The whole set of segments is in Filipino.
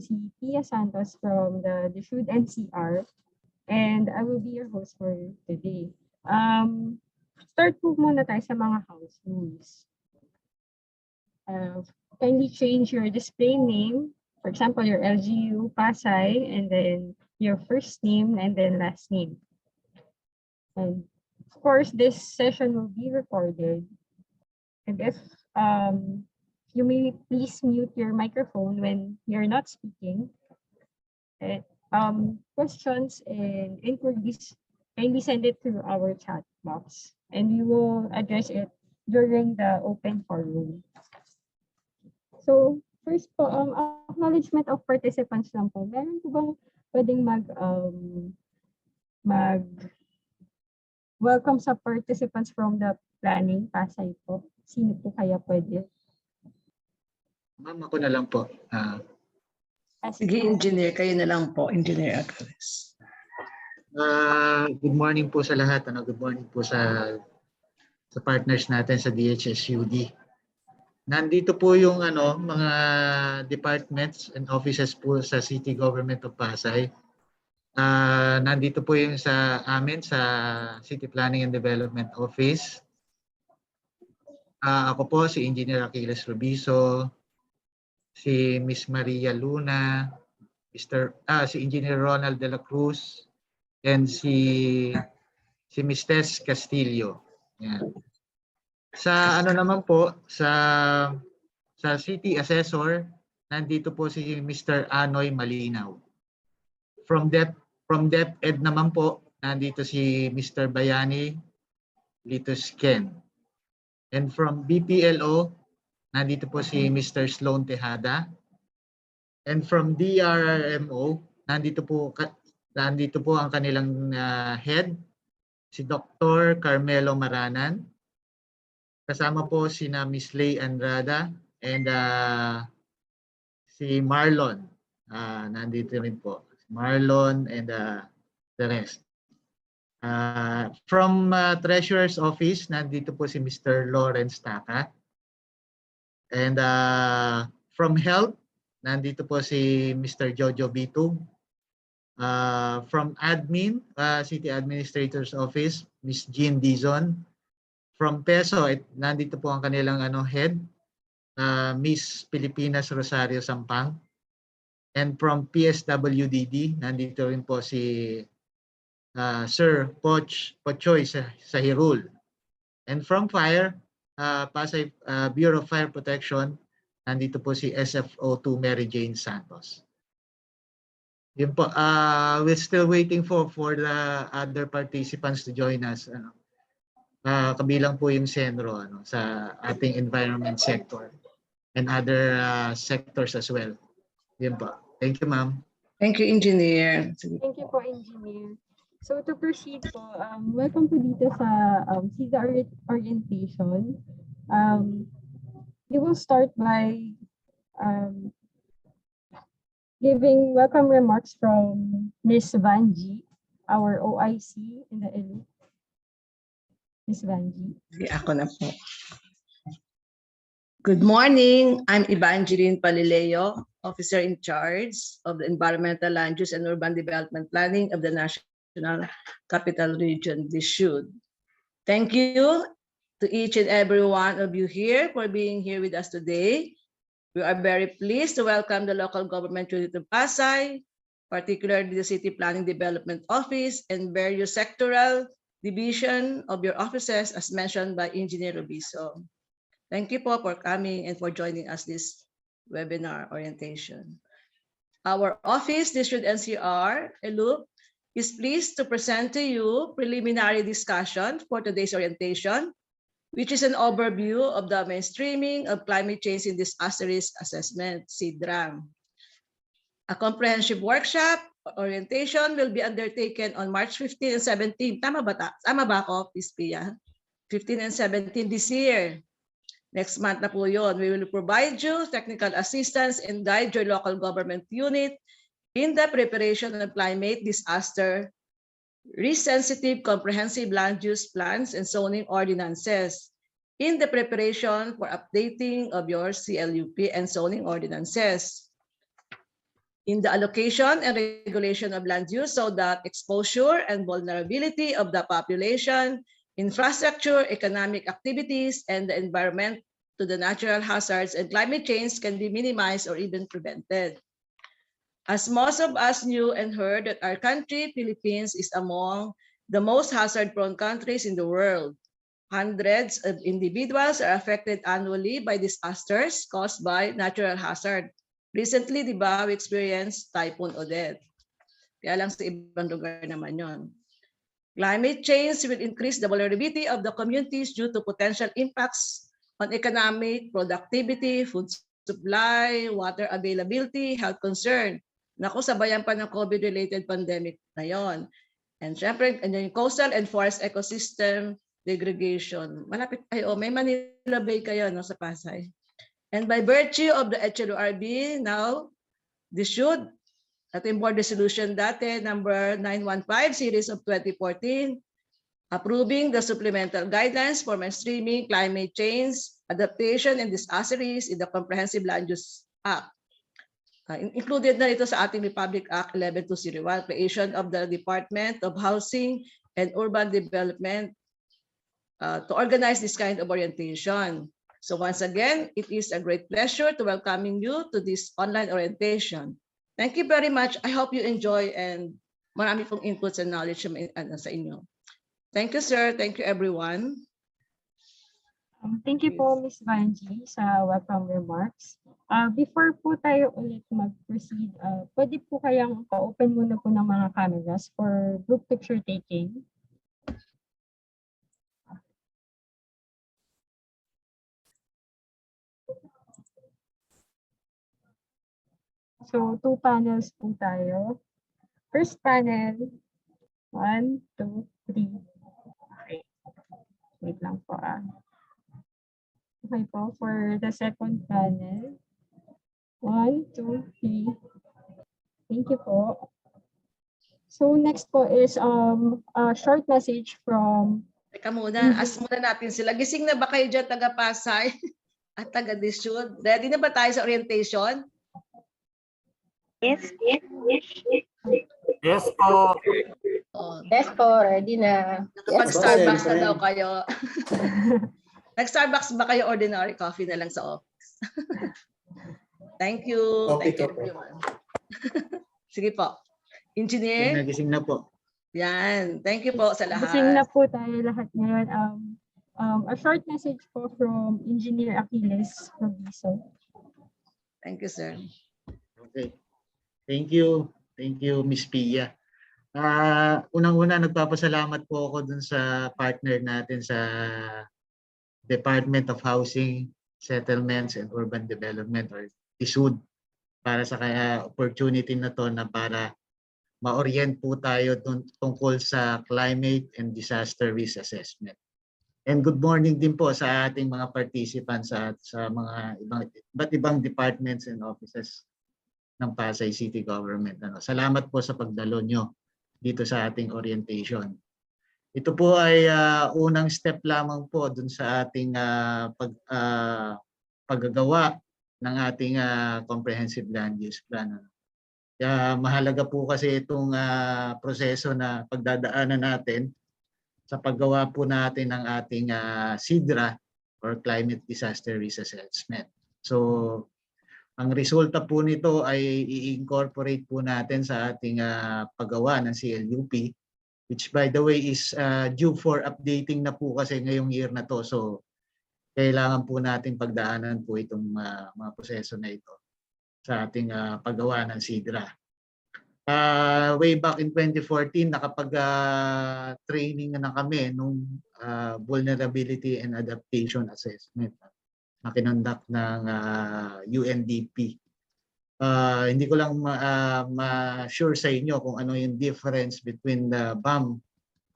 si Pia Santos from the DSUD NCR, and I will be your host for today. Start po muna tayo sa mga house rules. Kindly change your display name, for example, your LGU Pasay, and then your first name and then last name. And of course, this session will be recorded. And if you may please mute your microphone when you're not speaking. Questions and inquiries, kindly send it through our chat box, and we will address it during the open forum. So, first po, acknowledgement of participants lang po. Meron po bang pwedeng welcome sa participants from the planning, Pasay po? Sino po kaya pwede? Ma'am, ako na lang po. Sige, engineer, kayo na lang po, Engineer Acares. Good morning po sa lahat. Good morning po sa partners natin sa DHSUD. Nandito po yung mga departments and offices po sa City Government of Pasay. Nandito po yung sa amin sa City Planning and Development Office. Ako po si Engineer Achilles Rubiso, si Miss Maria Luna, si Engineer Ronald de la Cruz, and si Miss Tess Castillo. Yan. Sa naman po, sa City Assessor, nandito po si Mr. Anoy Malinaw. From DepEd naman po, nandito si Mr. Bayani Litus Ken. And from BPLO, nandito po si Mr. Sloan Tejada. And from DRRMO, nandito po ang kanilang head, si Dr. Carmelo Maranan. Kasama po sina Miss Lay Andrada and si Marlon. Nandito rin po. Marlon and the rest. From Treasurer's Office, nandito po si Mr. Lawrence Taka. And from Health, nandito po si Mr. Jojo Bitug. From Admin, City Administrator's Office, Miss Jean Dizon. From PESO, nandito po ang kanilang head, Miss Pilipinas Rosario Sampang. And from PSWDD, nandito rin po si Sir Pochoy Sahirul. And from Fire, Pasay Bureau of Fire Protection, nandito po si SFO2 Mary Jane Santos. Yun po, we're still waiting for the other participants to join us. Kabilang po yung Senro sa ating environment sector and other sectors as well. Yun po. Thank you, ma'am. Thank you, Engineer. Thank you po, Engineer. So to proceed po, welcome po dito sa CIDA orientation. We will start by giving welcome remarks from Ms. Vanji, our OIC in the ELU. Ms. Vanji. Ako na po. Good morning. I'm Evangeline Palileo, Officer in Charge of the Environmental Land Use and Urban Development Planning of the National Capital Region, DSUD. Thank you to each and every one of you here for being here with us today. We are very pleased to welcome the local government unit of Pasay, particularly the City Planning Development Office and various sectoral division of your offices as mentioned by Engineer Rubiso. Thank you po for coming and for joining us this webinar orientation. Our office, DSUD NCR, ELUP, is pleased to present to you preliminary discussion for today's orientation, which is an overview of the mainstreaming of climate change in disaster risk assessment, CDRAM. A comprehensive workshop orientation will be undertaken on March 15 and 17. Tama ba ako, Ms. Pia? 15 and 17 this year. Next month na po yun. We will provide you technical assistance and guide your local government unit in the preparation of climate disaster risk-sensitive comprehensive land use plans and zoning ordinances, in the preparation for updating of your CLUP and zoning ordinances. in the allocation and regulation of land use so that exposure and vulnerability of the population, infrastructure, economic activities, and the environment to the natural hazards and climate change can be minimized or even prevented. As most of us knew and heard that our country, Philippines, is among the most hazard-prone countries in the world. Hundreds of individuals are affected annually by disasters caused by natural hazard. Recently, di ba, we experienced Typhoon Odette. Kaya lang sa ibang lugar naman yon. Climate change will increase the vulnerability of the communities due to potential impacts on economic, productivity, food supply, water availability, health concern. Naku, sabayan pa ng COVID-related pandemic na yon. And syempre, yung coastal and forest ecosystem degradation. Malapit kayo, may Manila Bay kayo no, sa Pasay. And by virtue of the HLORB, now, this should, ating board resolution dati, number 915, series of 2014, approving the supplemental guidelines for mainstreaming climate change, adaptation, and disaster risk in the Comprehensive Land Use Act. Included na ito sa ating Republic Act 11201, creation of the Department of Housing and Urban Development to organize this kind of orientation. So once again, it is a great pleasure to welcoming you to this online orientation. Thank you very much. I hope you enjoy and marami pong inputs and knowledge sa inyo. Thank you, sir. Thank you, everyone. Thank you po, Ms. Vanji, sa welcome remarks. Before po tayo ulit mag-proceed, pwede po kayang pa-open muna po ng mga cameras for group picture taking. So, 2 panels po tayo. First panel, 1, 2, 3. Okay. Wait lang po Okay po, for the second panel, 1, 2, 3. Thank you po. So, next po is a short message from... Teka muna, ask muna natin sila. Gising na ba kayo dyan, taga Pasay at taga Disud? Ready na ba tayo sa orientation? Yes. Yes po. Oh, Yes po, ready na. Nakapag-Starbucks na daw kayo. Nag-Starbucks ba kayo, ordinary coffee na lang sa office? Thank you. Thank you, everyone. Sige po. Engineer? Nagising na po. Yan. Thank you po sa lahat. Gising na po tayo lahat ngayon. A short message po from Engineer Achilles Robiso. Thank you, sir. Okay. Thank you. Thank you, Ms. Pia. Unang-una, nagpapasalamat po ako dun sa partner natin sa Department of Housing, Settlements, and Urban Development or DSUD para sa opportunity na to na para ma-orient po tayo tungkol sa climate and disaster risk assessment. And good morning din po sa ating mga participants sa mga iba't ibang departments and offices ng Pasay City Government. Salamat po sa pagdalo nyo dito sa ating orientation. Ito po ay unang step lamang po dun sa ating paggagawa ng ating comprehensive land use plan. Kaya mahalaga po kasi itong proseso na pagdadaanan natin sa paggawa po natin ng ating CDRA or Climate Disaster Risk Assessment. So, ang resulta po nito ay i-incorporate po natin sa ating paggawa ng CLUP, which by the way is due for updating na po kasi ngayong year na to. So, kailangan po natin pagdaanan po itong mga proseso na ito sa ating paggawa ng CDRA. Way back in 2014, nakapag-training na kami nung Vulnerability and Adaptation Assessment na kinonduct ng UNDP. Hindi ko lang ma-sure sa inyo kung ano yung difference between the BAM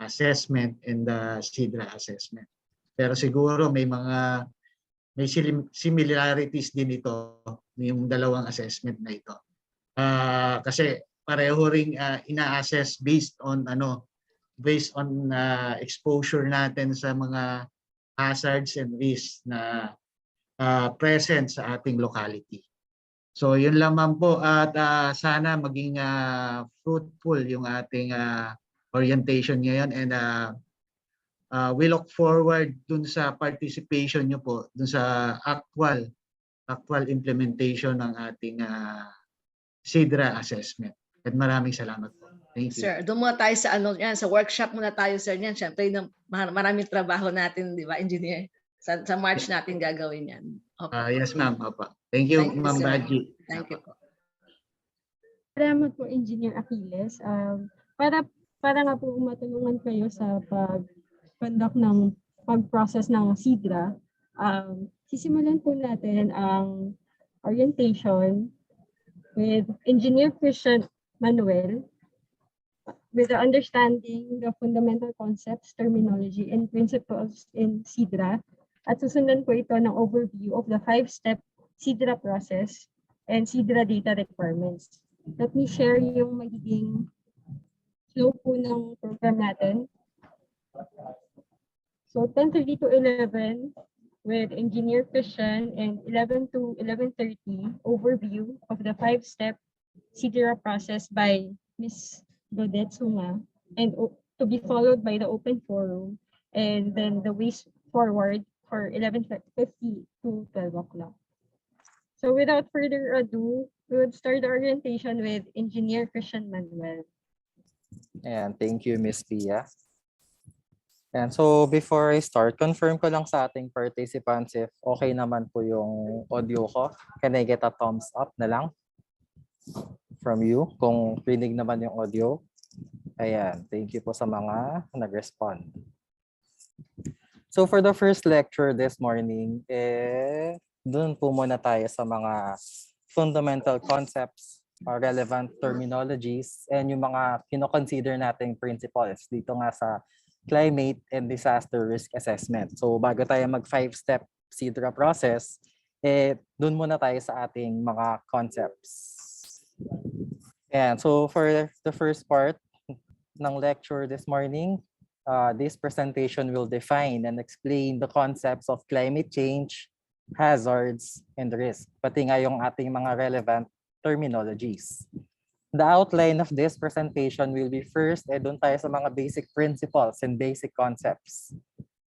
assessment and the CDRA assessment. Pero siguro may similarities din ito yung dalawang assessment na ito. Kasi pareho ring ina-assess based on exposure natin sa mga hazards and risks na present sa ating locality. So yun lamang po at sana maging fruitful yung ating orientation ngayon and we look forward dun sa participation nyo po dun sa actual implementation ng ating SIDRA assessment. At maraming salamat po. Thank you. Sir, doon muna tayo sa ano yan, sa workshop muna tayo sir niyan. Syempre maraming trabaho natin, di ba, engineer? Sa March natin gagawin yan. Okay. Yes ma'am. Opo. Thank you, Thank you, Ma'am sir. Baji. Thank you po. Salamat po, Engineer Achilles. Para nga po matulungan kayo sa pag-conduct ng pag-process ng SIDRA, sisimulan po natin ang orientation with Engineer Christian Manuel with the understanding the fundamental concepts, terminology, and principles in SIDRA. At susundan po ito ng overview of the 5-step SIDRA process and SIDRA data requirements. Let me share yung magiging flow po ng program natin. So 10:30 to 11 with Engineer Christian and 11 to 11:30 overview of the 5-step SIDRA process by Ms. Godet Suma and to be followed by the open forum and then the ways forward for 11:50 to 12 o'clock. So without further ado, we would start the orientation with Engineer Christian Manuel. And thank you, Miss Pia. And so before I start, confirm ko lang sa ating participants if okay naman po yung audio ko. Can I get a thumbs up na lang from you kung rinig naman yung audio? Ayan, thank you po sa mga nag-respond. So for the first lecture this morning, dun po muna tayo sa mga fundamental concepts, relevant terminologies, and yung mga kino-consider nating principles dito nga sa climate and disaster risk assessment. So bago tayo mag 5-step SIDRA process, dun muna tayo sa ating mga concepts. And so for the first part ng lecture this morning, this presentation will define and explain the concepts of climate change, hazards, and risk, pati nga yung ating mga relevant terminologies. The outline of this presentation will be first, doon tayo sa mga basic principles and basic concepts.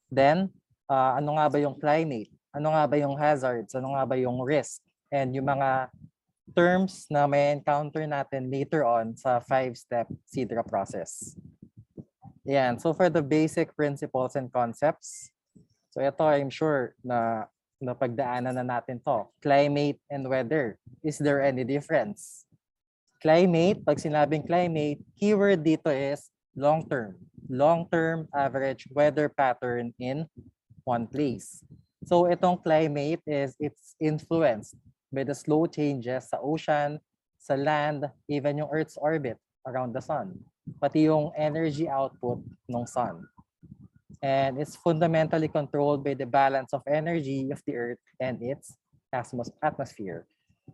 Then, ano nga ba yung climate? Ano nga ba yung hazards? Ano nga ba yung risk? And yung mga terms na may encounter natin later on sa 5-step SIDRA process. Yan. So for the basic principles and concepts, so ito I'm sure na napagdaanan na natin to. Climate and weather. Is there any difference? Climate, pag sinabing climate, keyword dito is long-term. Long-term average weather pattern in one place. So itong climate it's influenced by the slow changes sa ocean, sa land, even yung Earth's orbit around the sun. Pati yung energy output ng sun. And it's fundamentally controlled by the balance of energy of the Earth and its atmosphere.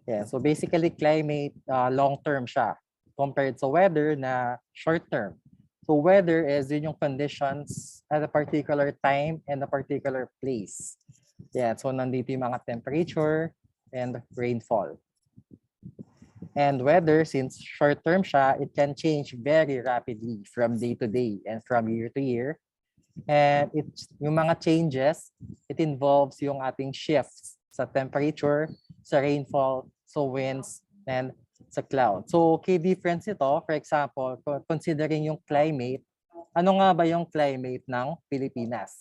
Yeah, so basically climate, long-term siya compared sa weather na short-term. So weather is yun yung conditions at a particular time and a particular place. Yeah, so nandito yung mga temperature and rainfall. And weather, since short-term siya, it can change very rapidly from day to day and from year to year. And yung mga changes, it involves yung ating shifts sa temperature, sa rainfall, sa winds, and sa cloud. So, key difference ito, for example, considering yung climate, ano nga ba yung climate ng Pilipinas?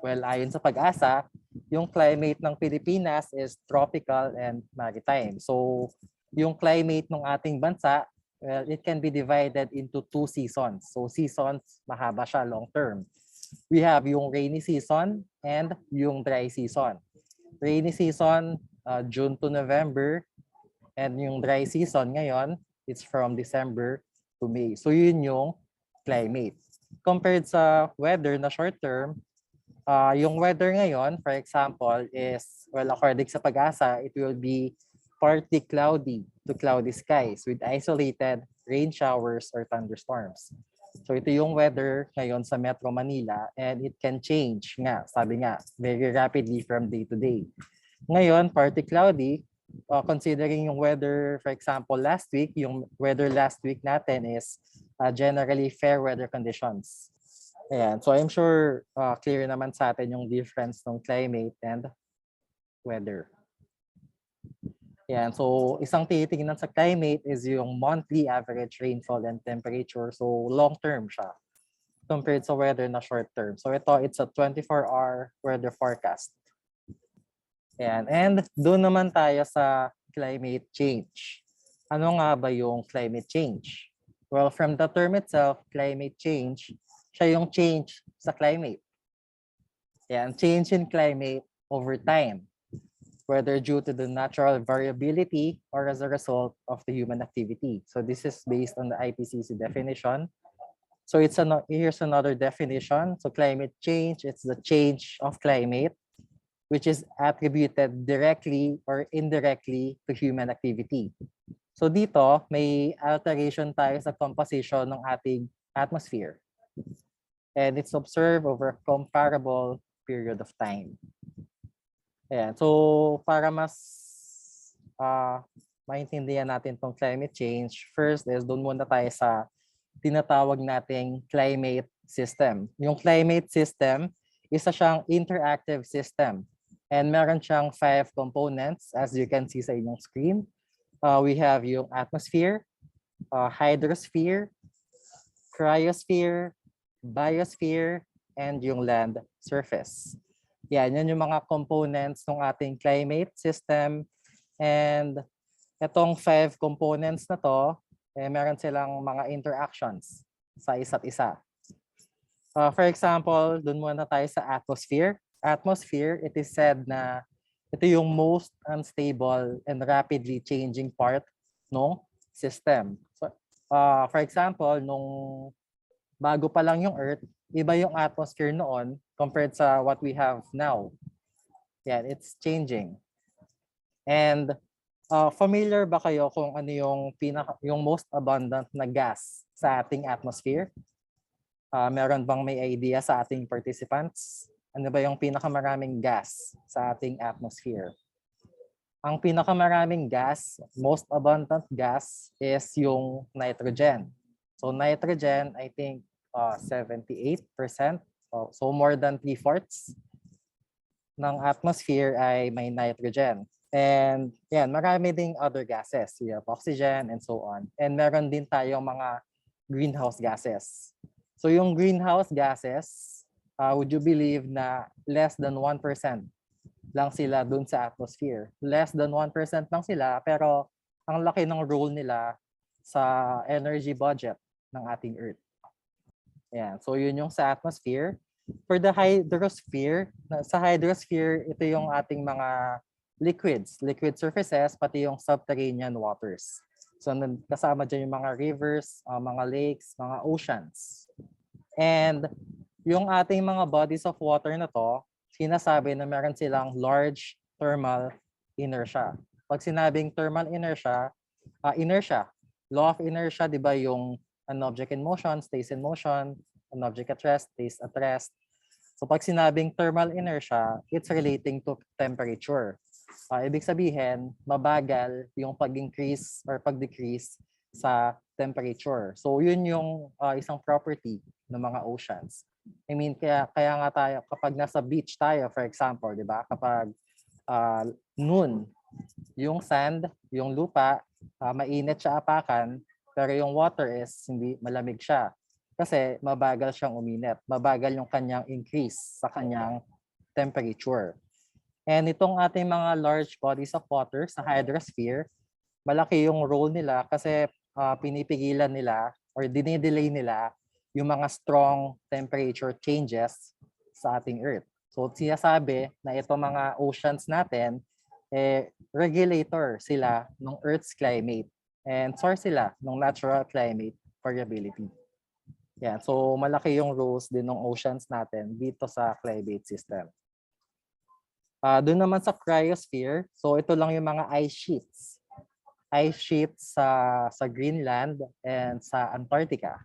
Well, ayon sa Pag-asa, yung climate ng Pilipinas is tropical and maritime. So, yung climate ng ating bansa, well, it can be divided into 2 seasons. So, seasons, mahaba siya long term. We have yung rainy season and yung dry season. Rainy season, June to November, and yung dry season ngayon, it's from December to May. So yun yung climate. Compared sa weather na short term, yung weather ngayon, for example, is, well, according sa Pag-asa, it will be partly cloudy to cloudy skies with isolated rain showers or thunderstorms. So ito yung weather ngayon sa Metro Manila, and it can change nga, sabi nga, very rapidly from day to day. Ngayon, partly cloudy, considering yung weather, for example, last week, yung weather last week natin is generally fair weather conditions. Ayan. So I'm sure clear naman sa atin yung difference ng climate and weather. Ayan. So isang titingnan sa climate is yung monthly average rainfall and temperature. So long term siya compared sa weather na short term. So it's a 24-hour weather forecast. Ayan. And doon naman tayo sa climate change. Ano nga ba yung climate change? Well, from the term itself, climate change, siya yung change sa climate. Ayan. Change in climate over time, whether due to the natural variability or as a result of the human activity. So this is based on the IPCC definition. So here's another definition. So climate change, it's the change of climate which is attributed directly or indirectly to human activity. So dito, may alteration tayo sa composition ng ating atmosphere. And it's observed over a comparable period of time. Ayan. So para mas maintindihan natin tong climate change, first is doon muna tayo sa tinatawag nating climate system. Yung climate system, isa siyang interactive system. And meron siyang 5 components as you can see sa inyong screen. We have yung atmosphere, hydrosphere, cryosphere, biosphere, and yung land surface. Yan yung mga components ng ating climate system. And itong 5 components na to, meron silang mga interactions sa isa't isa. For example, dun muna tayo sa atmosphere. Atmosphere, it is said na ito yung most unstable and rapidly changing part ng system. So, for example, nung bago pa lang yung Earth, iba yung atmosphere noon compared sa what we have now. Yeah, it's changing. And familiar ba kayo kung ano yung most abundant na gas sa ating atmosphere? Meron bang may idea sa ating participants? Ano ba yung pinakamaraming gas sa ating atmosphere? Ang pinakamaraming gas, most abundant gas, is yung nitrogen. So nitrogen, I think 78%. So more than 3/4 ng atmosphere ay may nitrogen. And yan, marami ding other gases. We have oxygen and so on. And meron din tayong mga greenhouse gases. So yung greenhouse gases, would you believe na less than 1% lang sila dun sa atmosphere? Less than 1% lang sila, pero ang laki ng role nila sa energy budget ng ating Earth. Ayan. So yun yung sa atmosphere. For the hydrosphere, sa hydrosphere, ito yung ating mga liquids, liquid surfaces, pati yung subterranean waters. So kasama dyan yung mga rivers, mga lakes, mga oceans. And yung ating mga bodies of water na to, sinasabi na meron silang large thermal inertia. Pag sinabing thermal inertia, law of inertia, di ba yung an object in motion stays in motion, an object at rest stays at rest. So pag sinabing thermal inertia, it's relating to temperature. Ibig sabihin, mabagal yung pag-increase or pag-decrease sa temperature. So yun yung isang property ng mga oceans. I mean, kaya nga tayo, kapag nasa beach tayo, for example, di ba? Kapag noon, yung sand, yung lupa, mainit siya apakan, pero yung water is hindi malamig siya. Kasi mabagal siyang uminit. Mabagal yung kanyang increase sa kanyang temperature. And itong ating mga large bodies of water sa hydrosphere, malaki yung role nila kasi pinipigilan nila or dinidelay nila yung mga strong temperature changes sa ating Earth. So sinasabi na itong mga oceans natin, regulator sila ng Earth's climate and source sila ng natural climate variability. Yeah, so malaki yung roles din ng oceans natin dito sa climate system. Doon naman sa cryosphere, so ito lang yung mga ice sheets. Ice sheets sa Greenland and sa Antarctica.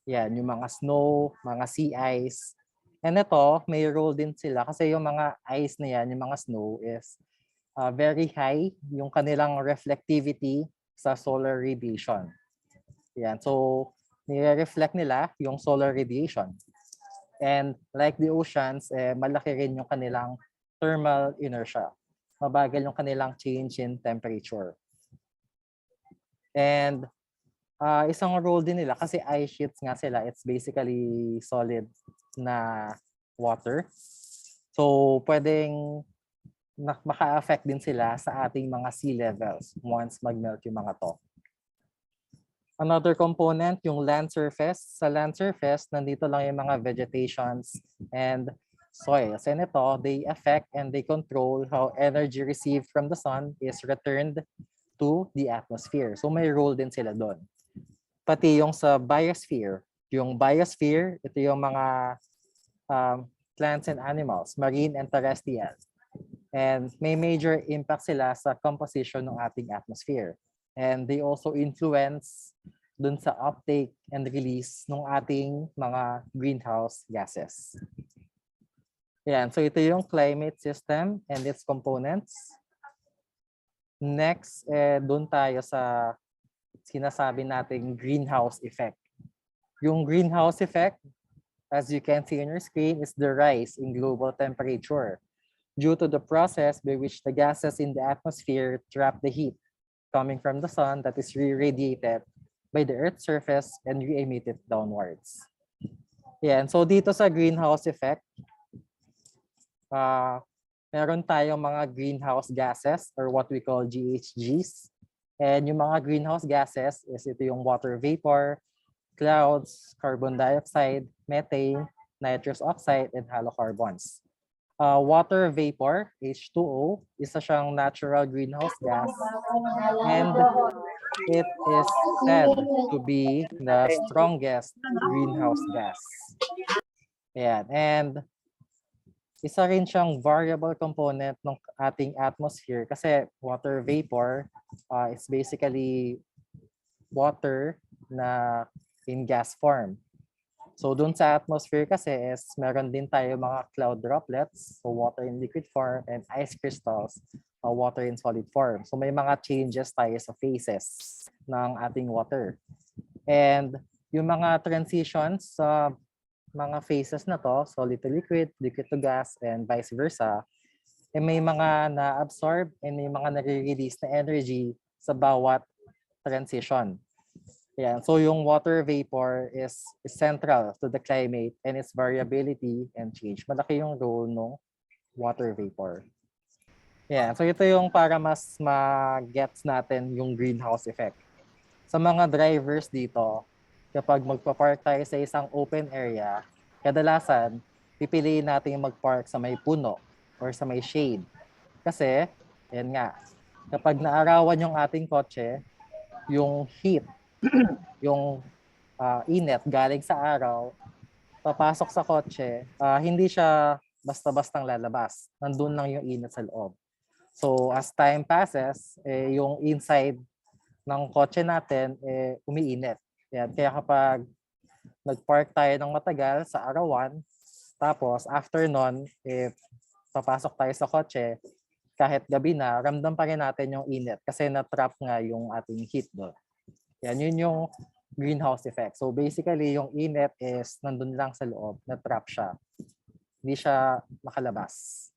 Yan, yung mga snow, mga sea ice. And ito, may role din sila kasi yung mga ice na yan, yung mga snow is very high yung kanilang reflectivity sa solar radiation. Yan. So, nire-reflect nila yung solar radiation. And like the oceans, malaki rin yung kanilang thermal inertia. Mabagal yung kanilang change in temperature. And isang role din nila kasi ice sheets nga sila, it's basically solid na water. So pwedeng maka-affect din sila sa ating mga sea levels once mag-melt yung mga to. Another component, yung land surface. Sa land surface, nandito lang yung mga vegetations and soils. And ito, they affect and they control how energy received from the sun is returned to the atmosphere. So may role din sila doon. Pati yung sa biosphere. Yung biosphere, ito yung mga plants and animals, marine and terrestrial. And may major impact sila sa composition ng ating atmosphere. And they also influence dun sa uptake and release ng ating mga greenhouse gases. Yan, so ito yung climate system and its components. Next, dun tayo sa sinasabi nating greenhouse effect. Yung greenhouse effect, as you can see on your screen, is the rise in global temperature due to the process by which the gases in the atmosphere trap the heat coming from the sun that is re-radiated by the Earth's surface and re-emitted downwards. Yeah, and so dito sa greenhouse effect, meron tayong mga greenhouse gases or what we call GHGs. And yung mga greenhouse gases is ito yung water vapor, clouds, carbon dioxide, methane, nitrous oxide, and halocarbons. Water vapor, H2O, isa siyang natural greenhouse gas and it is said to be the strongest greenhouse gas. Ayan. And isa rin siyang variable component ng ating atmosphere kasi water vapor is basically water na in gas form. So dun sa atmosphere kasi is meron din tayo mga cloud droplets, so water in liquid form, and ice crystals, water in solid form. So may mga changes tayo sa phases ng ating water. And yung mga transitions sa mga phases na to, solid to liquid, liquid to gas, and vice versa, may mga na-absorb and may mga nare-release na energy sa bawat transition. Yeah, so yung water vapor is central to the climate and its variability and change. Malaki yung role ng water vapor. Yeah, so ito yung para mas ma-gets natin yung greenhouse effect. Sa mga drivers dito, kapag magpa-park tayo sa isang open area, kadalasan, pipiliin natin mag-park sa may puno or sa may shade. Kasi, yan nga, kapag naarawan yung ating kotse, yung heat, yung init galing sa araw, papasok sa kotse, hindi siya basta-bastang lalabas. Nandun lang yung init sa loob. So, as time passes, yung inside ng kotse natin, umiinit. Yan. Kaya kapag nag-park tayo ng matagal sa arawan, tapos after nun, papasok tayo sa kotse, kahit gabi na, ramdam pa rin natin yung init kasi na-trap nga yung ating heat doon. Yan, yun yung greenhouse effect. So basically, yung init is nandun lang sa loob, na-trap siya. Hindi siya makalabas.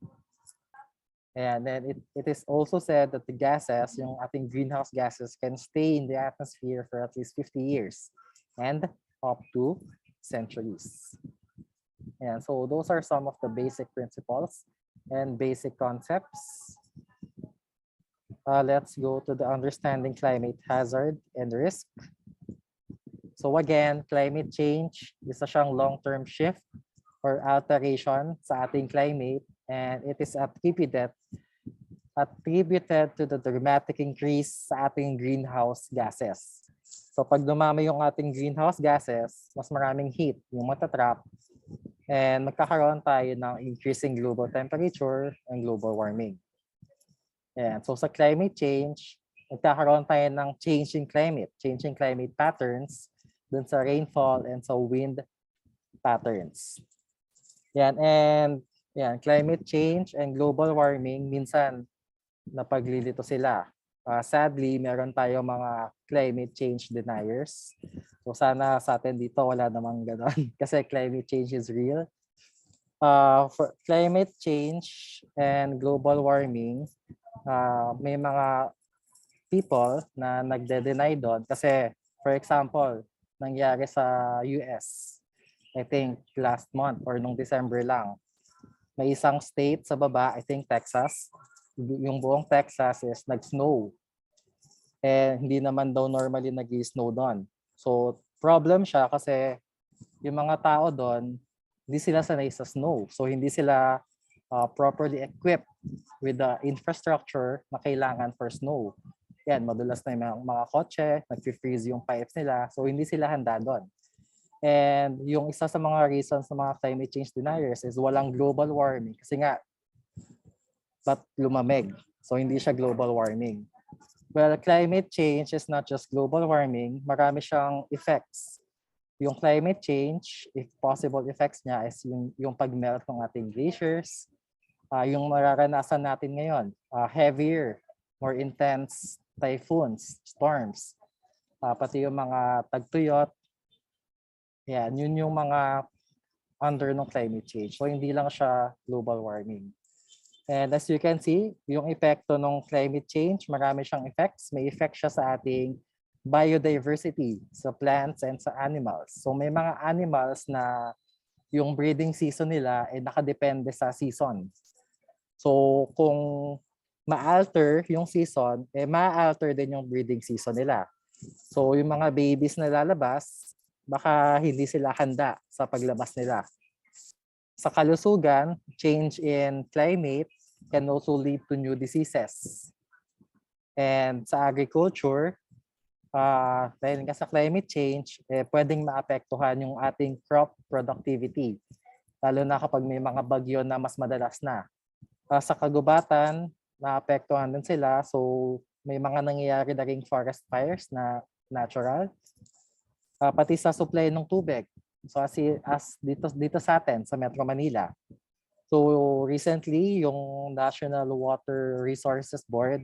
And then it is also said that the gases, yung ating greenhouse gases, can stay in the atmosphere for at least 50 years and up to centuries. And so those are some of the basic principles and basic concepts. Let's go to the understanding climate hazard and risk. So again, climate change is a siyang long-term shift or alteration sa ating climate, and it is attributed to the dramatic increase sa ating greenhouse gases. So pag dumami yung ating greenhouse gases, mas maraming heat yung matatrap, and magkakaroon tayo ng increasing global temperature and global warming. And so sa climate change, magkakaroon tayo ng changing climate patterns dun sa rainfall and sa wind patterns. Yan, and yan, climate change and global warming minsan napaglilito sila. Sadly, meron tayo mga climate change deniers. So sana sa atin dito wala namang ganon kasi climate change is real. For climate change and global warming, may mga people na nagde-deny doon kasi for example, nangyari sa US, I think last month or nung December lang. May isang state sa baba, I think Texas, yung buong Texas is nag-snow. Eh, hindi naman daw normally nag-snow doon. So, problem siya kasi yung mga tao doon, hindi sila sanay sa snow. So, hindi sila properly equipped with the infrastructure na kailangan for snow. Yan, madulas na yung mga kotse, nag-freeze yung pipes nila. So, hindi sila handa doon. And yung isa sa mga reasons ng mga climate change deniers is walang global warming. Kasi nga, ba't lumamig? So, hindi siya global warming. Well, climate change is not just global warming. Marami siyang effects. Yung climate change, if possible effects niya is yung pag-melt ng ating glaciers, yung mararanasan natin ngayon, heavier, more intense typhoons, storms, pati yung mga tagtuyot. Yan, yun yung mga under ng climate change. So hindi lang siya global warming. And as you can see, yung epekto ng climate change, marami siyang effects. May effect siya sa ating biodiversity, sa plants and sa animals. So may mga animals na yung breeding season nila ay nakadepende sa season. So kung ma-alter yung season, ma-alter din yung breeding season nila. So yung mga babies na lalabas, baka hindi sila handa sa paglabas nila. Sa kalusugan, change in climate can also lead to new diseases. And sa agriculture, dahil nga sa climate change, pwedeng maapektuhan yung ating crop productivity. Lalo na kapag may mga bagyo na mas madalas na. Sa kagubatan, maapektuhan din sila. So may mga nangyayari na ring forest fires na natural. Pati sa supply ng tubig. So as dito sa atin, sa Metro Manila. So recently, yung National Water Resources Board,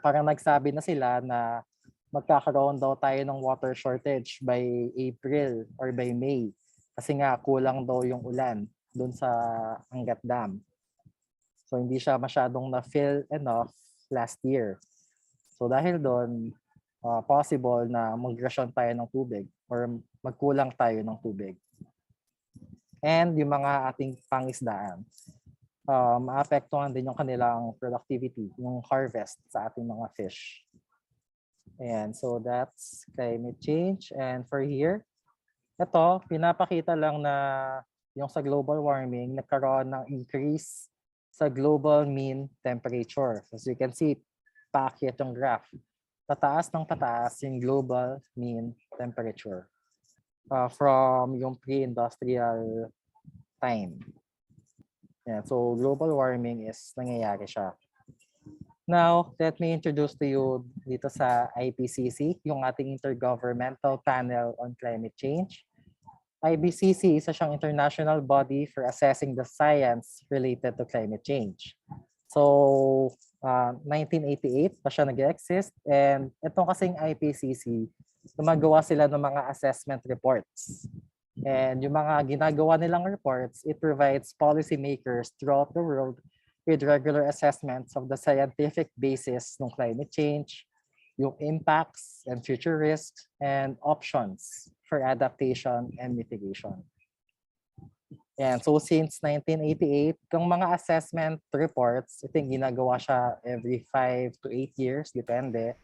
parang nagsabi na sila na magkakaroon daw tayo ng water shortage by April or by May. Kasi nga kulang daw yung ulan doon sa Angat Dam. So hindi siya masyadong na-fill enough last year. So dahil doon, possible na mag-ration tayo ng tubig or magkulang tayo ng tubig. And yung mga ating pangisdaan, maapektuhan din yung kanilang productivity, yung harvest sa ating mga fish. And so that's climate change. And for here, ito, pinapakita lang na yung sa global warming, nagkaroon ng increase sa global mean temperature. As you can see, paakyat yung graph. Tataas ng tataas yung global mean temperature from yung pre-industrial time. Yeah, so global warming is nangyayari siya. Now, let me introduce to you dito sa IPCC, yung ating Intergovernmental Panel on Climate Change. IPCC isa siyang international body for assessing the science related to climate change. So, 1988 pa siya nag-exist, and itong kasing IPCC, gumagawa sila ng mga assessment reports. And yung mga ginagawa nilang reports, it provides policymakers throughout the world with regular assessments of the scientific basis ng climate change, yung impacts and future risks, and options for adaptation and mitigation. And so since 1988, kung mga assessment reports, I think ginagawa siya every 5 to 8 years, depende.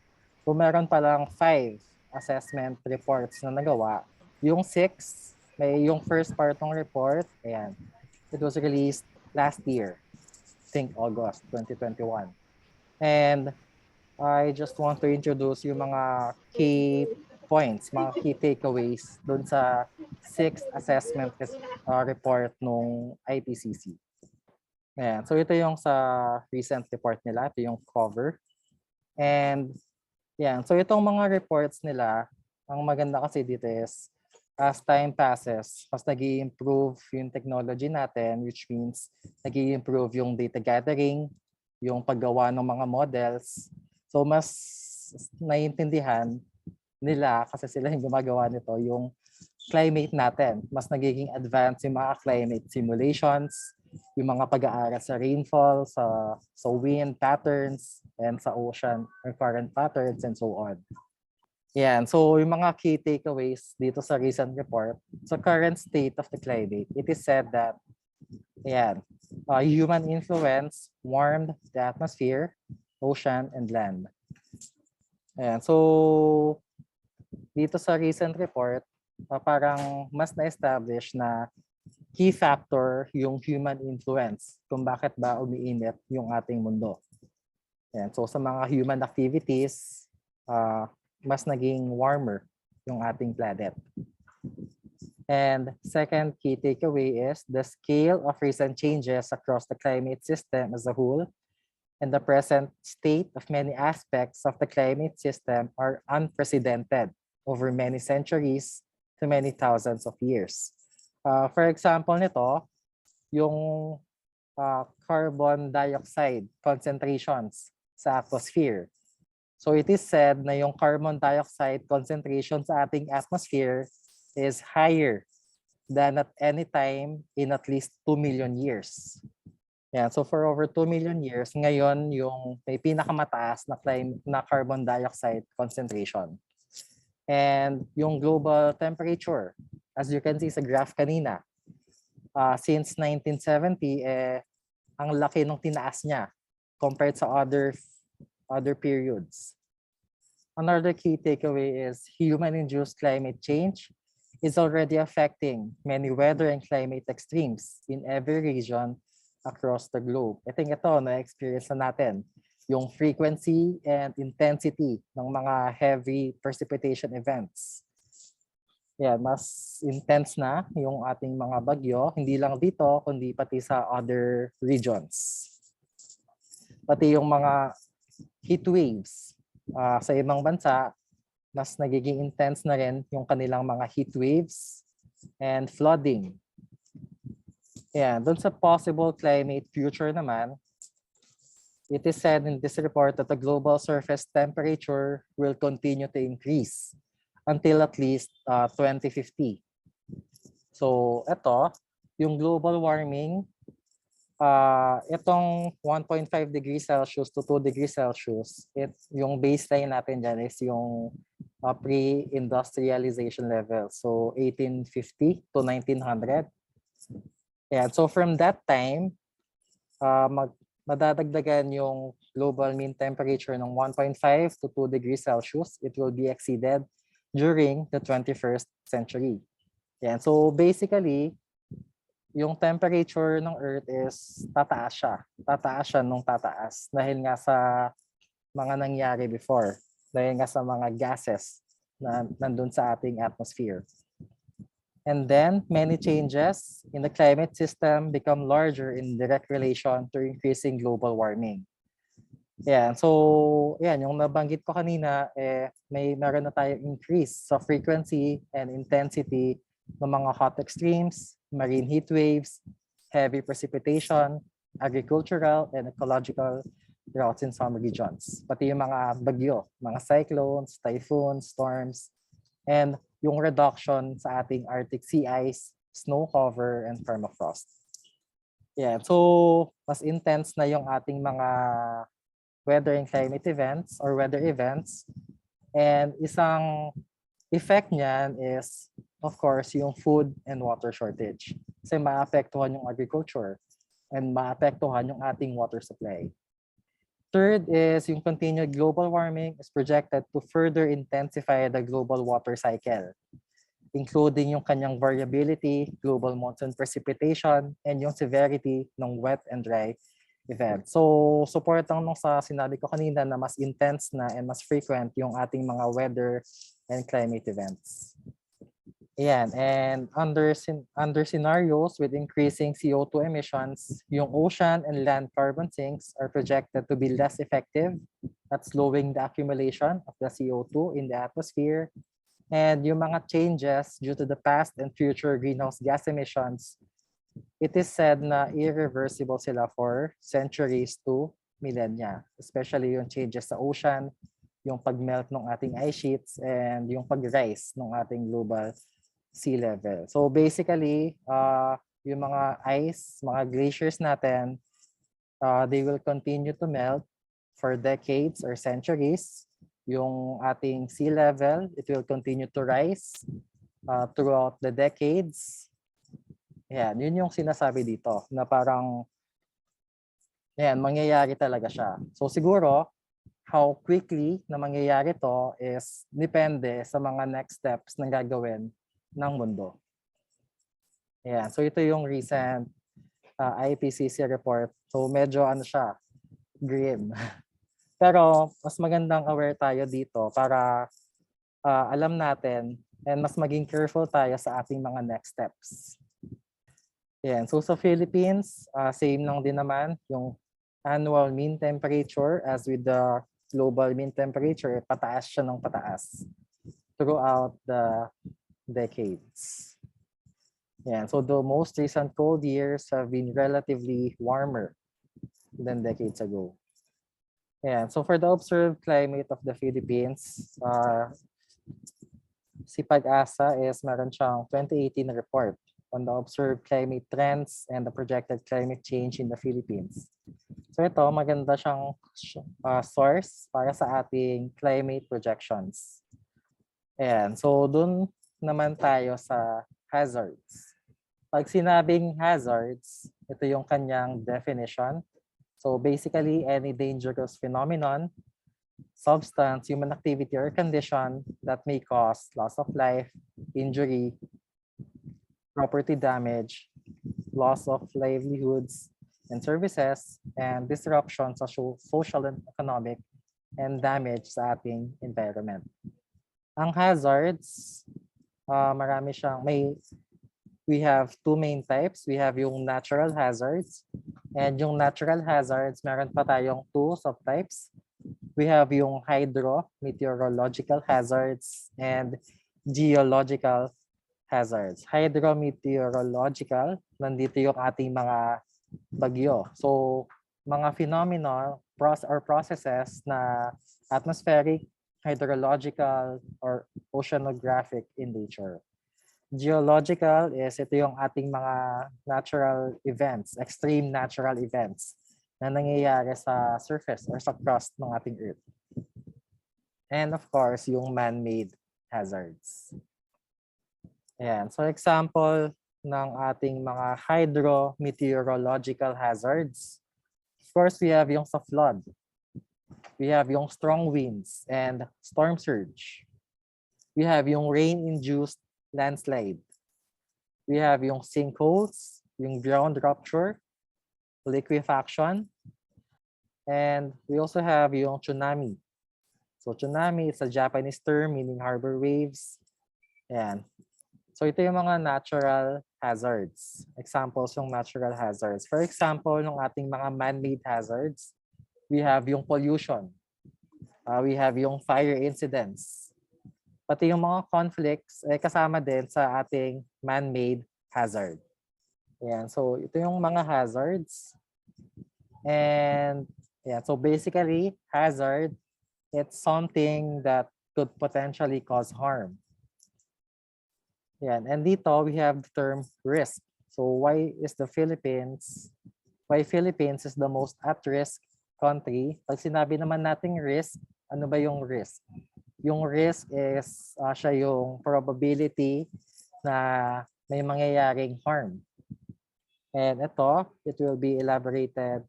So meron palang 5 assessment reports na nagawa. Yung 6, may yung first part ng report, ayan, it was released last year, I think August 2021. And I just want to introduce yung mga key points, mga key takeaways doon sa 6th assessment report nung IPCC. Ayan. So ito yung sa recent report nila, ito yung cover. And yan, so itong mga reports nila, ang maganda kasi dito is as time passes, mas nag-i-improve yung technology natin, which means nag-i-improve yung data gathering, yung paggawa ng mga models. So mas naiintindihan nila kasi sila yung gumagawa nito yung climate natin. Mas nagiging advanced yung mga climate simulations, yung mga pag-aaral sa rainfall, sa wind patterns, and sa ocean or current patterns and so on. Yan. So yung mga key takeaways dito sa recent report, sa current state of the climate, it is said that human influence warmed the atmosphere, ocean, and land. Ayan. So dito sa recent report, parang mas na-establish na key factor yung human influence kung bakit ba umiinit yung ating mundo. Ayan. So sa mga human activities, mas naging warmer yung ating planet. And second key takeaway is the scale of recent changes across the climate system as a whole and the present state of many aspects of the climate system are unprecedented over many centuries to many thousands of years. For example nito, yung carbon dioxide concentrations sa atmosphere. So it is said na yung carbon dioxide concentration sa ating atmosphere is higher than at any time in at least 2 million years. Yeah, so for over 2 million years, ngayon yung may pinakamataas na carbon dioxide concentration. And yung global temperature, as you can see sa graph kanina, since 1970, ang laki ng tinaas niya compared sa other periods. Another key takeaway is human-induced climate change is already affecting many weather and climate extremes in every region across the globe. I think ito, na-experience na natin yung frequency and intensity ng mga heavy precipitation events. Yeah, mas intense na yung ating mga bagyo, hindi lang dito, kundi pati sa other regions. Pati yung mga heat waves sa ibang bansa, mas nagiging intense na rin yung kanilang mga heat waves and flooding. Yeah, dun sa possible climate future naman, it is said in this report that the global surface temperature will continue to increase until at least 2050. So ito, yung global warming, itong 1.5 degrees Celsius to 2 degrees Celsius, yung baseline natin dyan is yung pre-industrialization level. So 1850 to 1900. Yeah, so from that time, madadagdagan yung global mean temperature ng 1.5 to 2 degrees Celsius. It will be exceeded during the 21st century. Yeah, so basically, yung temperature ng Earth is tataas siya. Tataas siya nung tataas dahil nga sa mga nangyari before. Dahil nga sa mga gases na nandun sa ating atmosphere. And then, many changes in the climate system become larger in direct relation to increasing global warming. Yan. So, yan, yung nabanggit ko kanina, meron na tayong increase sa frequency and intensity ng mga hot extremes, marine heat waves, heavy precipitation, agricultural and ecological droughts in some regions. Pati yung mga bagyo, mga cyclones, typhoons, storms, and yung reduction sa ating Arctic sea ice, snow cover, and permafrost. Yeah, so mas intense na yung ating mga weather and climate events or weather events. And isang effect niyan is, of course, yung food and water shortage. Kasi maapektuhan yung agriculture and maapektuhan yung ating water supply. Third is yung continued global warming is projected to further intensify the global water cycle, including yung kanyang variability, global monsoon precipitation, and yung severity ng wet and dry events. So, support lang nung sa sinabi ko kanina na mas intense na and mas frequent yung ating mga weather and climate events. Ayan, and under scenarios with increasing CO2 emissions, yung ocean and land carbon sinks are projected to be less effective at slowing the accumulation of the CO2 in the atmosphere. And yung mga changes due to the past and future greenhouse gas emissions, it is said na irreversible sila for centuries to millennia, especially yung changes sa ocean, yung pag-melt ng ating ice sheets, and yung pag-rise ng ating global sea level. So basically, yung mga ice, mga glaciers natin, they will continue to melt for decades or centuries. Yung ating sea level, it will continue to rise throughout the decades. Yan, yun yung sinasabi dito na parang yan, mangyayari talaga siya. So siguro, how quickly na mangyayari to is depende sa mga next steps na gagawin ng mundo. Yan, so ito yung recent IPCC report. So medyo ano siya, grim. Pero mas magandang aware tayo dito para alam natin and mas maging careful tayo sa ating mga next steps. Yan. So sa Philippines, same lang din naman yung annual mean temperature as with the global mean temperature, pataas siya ng pataas throughout the decades. Yan. So the most recent cold years have been relatively warmer than decades ago. Yan. So for the observed climate of the Philippines, si Pag-asa is meron siyang 2018 report on the observed climate trends and the projected climate change in the Philippines. So ito, maganda siyang source para sa ating climate projections. Ayan, so dun naman tayo sa hazards. Pag sinabing hazards, ito yung kanyang definition. So basically, any dangerous phenomenon, substance, human activity, or condition that may cause loss of life, injury, property damage, loss of livelihoods and services, and disruption sa social and economic and damage sa ating environment. Ang hazards, marami siyang, we have two main types. We have yung natural hazards, and yung natural hazards, meron pa tayong two subtypes. We have yung hydrometeorological hazards and geological hazards. Hydrometeorological, nandito yung ating mga bagyo. So, mga phenomena or processes na atmospheric, hydrological, or oceanographic in nature. Geological is ito yung ating mga natural events, extreme natural events na nangyayari sa surface or sa crust ng ating Earth. And of course, yung man-made hazards. Ayan. So example ng ating mga hydrometeorological hazards. Of course, we have yung sa flood. We have yung strong winds and storm surge. We have yung rain-induced landslide. We have yung sinkholes, yung ground rupture, liquefaction, and we also have yung tsunami. So tsunami is a Japanese term meaning harbor waves. Ayan. So ito yung mga natural hazards. Examples yung natural hazards. For example, ng ating mga man-made hazards, we have yung pollution. We have yung fire incidents. Pati yung mga conflicts, kasama din sa ating man-made hazard. Ayan. So ito yung mga hazards. And yeah, so basically, hazard, it's something that could potentially cause harm. Yan. And dito, we have the term risk. So why Philippines is the most at-risk country? Pag sinabi naman nating risk, ano ba yung risk? Yung risk is siya yung probability na may mangyayaring harm. And ito, it will be elaborated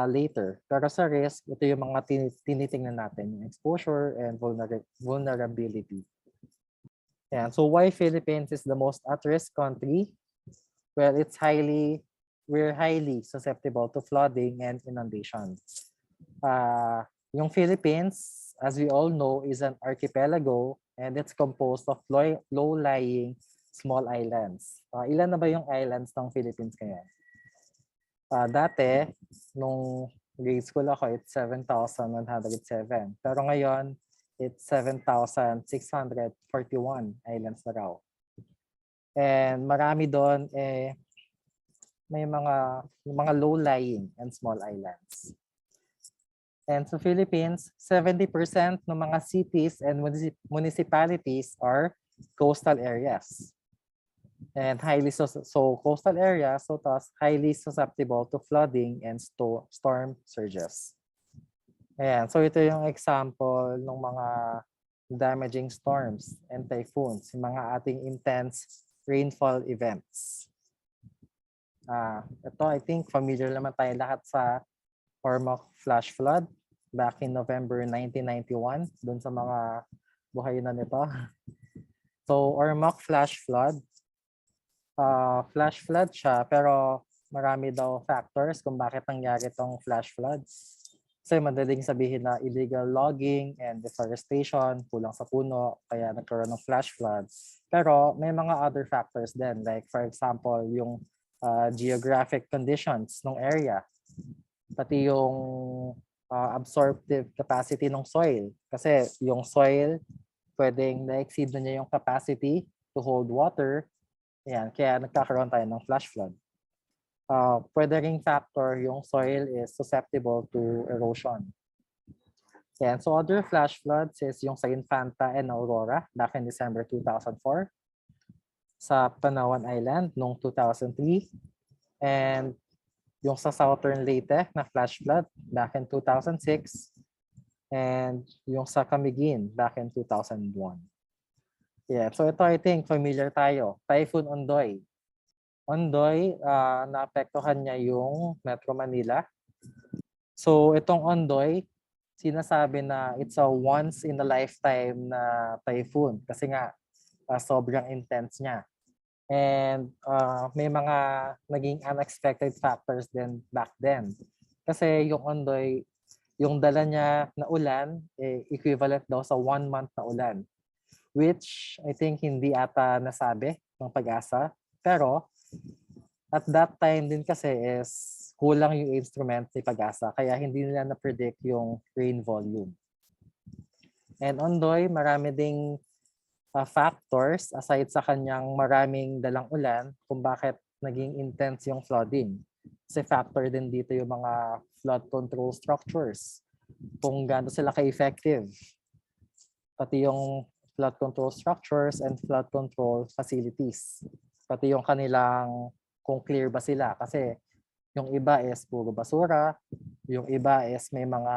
later. Pero sa risk, ito yung mga tinitingnan natin, yung exposure and vulnerability. Yeah, so why Philippines is the most at-risk country? Well, we're highly susceptible to flooding and inundation. Yung Philippines, as we all know, is an archipelago and it's composed of low-lying small islands. Ilan na ba yung islands ng Philippines ngayon? Dati, nung grade school ako, it's 7,107. Pero ngayon, it's 7,641 islands na raw. And marami doon, may mga low-lying and small islands. And sa Philippines, 70% ng mga cities and municipalities are coastal areas. And coastal areas, so thus highly susceptible to flooding and storm surges. Ayan, so ito yung example ng mga damaging storms and typhoons, yung mga ating intense rainfall events. Ito, I think familiar naman tayo lahat sa Ormoc flash flood back in November 1991, dun sa mga buhay na nito. So Ormoc flash flood siya, pero marami daw factors kung bakit nangyari itong flash flood. Kasi madaling sabihin na illegal logging and deforestation, kulang sa puno, kaya nagkaroon ng flash flood. Pero may mga other factors din, like for example, yung geographic conditions ng area, pati yung absorptive capacity ng soil. Kasi yung soil, pwedeng na-exceed na niya yung capacity to hold water. Ayan, kaya nagkakaroon tayo ng flash flood. Pwede ring factor yung soil is susceptible to erosion. Ayan, so other flash floods is yung sa Infanta and Aurora back in December 2004, sa Panawan Island noong 2003, and yung sa Southern Leyte na flash flood back in 2006, and yung sa Camiguin back in 2001. Yeah, so ito I think familiar tayo, Typhoon Ondoy. Ondoy, naapektuhan niya yung Metro Manila. So itong Ondoy, sinasabi na it's a once in a lifetime na typhoon kasi nga sobrang intense niya. And may mga naging unexpected factors din back then. Kasi yung Ondoy, yung dala niya na ulan, equivalent daw sa 1 month na ulan. Which I think hindi ata nasabi ng Pag-asa. Pero at that time din kasi is kulang yung instrument ni Pag-asa kaya hindi nila na-predict yung rain volume. And Ondoy, marami ding factors aside sa kanyang maraming dalang ulan kung bakit naging intense yung flooding. Kasi factor din dito yung mga flood control structures, kung gaano sila ka-effective. Pati yung flood control structures and flood control facilities. Pati yung kanilang kung clear ba sila kasi yung iba is puro basura, yung iba is may mga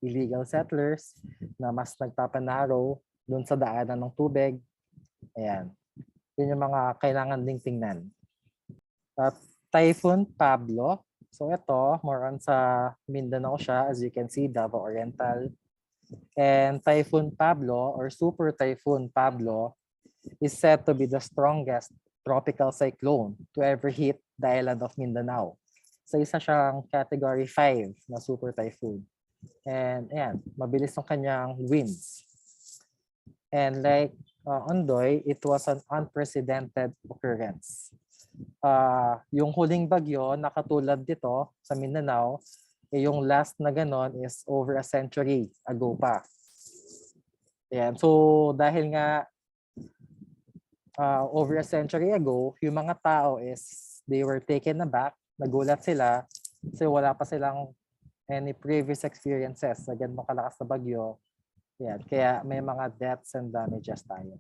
illegal settlers na mas nagpapanarrow doon sa daanan ng tubig. Ayan. Yun yung mga kailangan ding tingnan. Typhoon Pablo. So ito, more on sa Mindanao siya. As you can see, Davao Oriental. And Typhoon Pablo or Super Typhoon Pablo is said to be the strongest tropical cyclone to ever hit the island of Mindanao. So isa siyang category 5 na super typhoon. And ayan, mabilis yung kanyang winds. And like Ondoy, it was an unprecedented occurrence. Yung huling bagyo na katulad dito sa Mindanao, yung last na ganon is over a century ago pa. Ayan, so dahil nga over a century ago, yung mga tao is they were taken aback, nagulat sila kasi wala pa silang any previous experiences sa ganun kalakas na bagyo. Yan, kaya may mga deaths and damages tayo.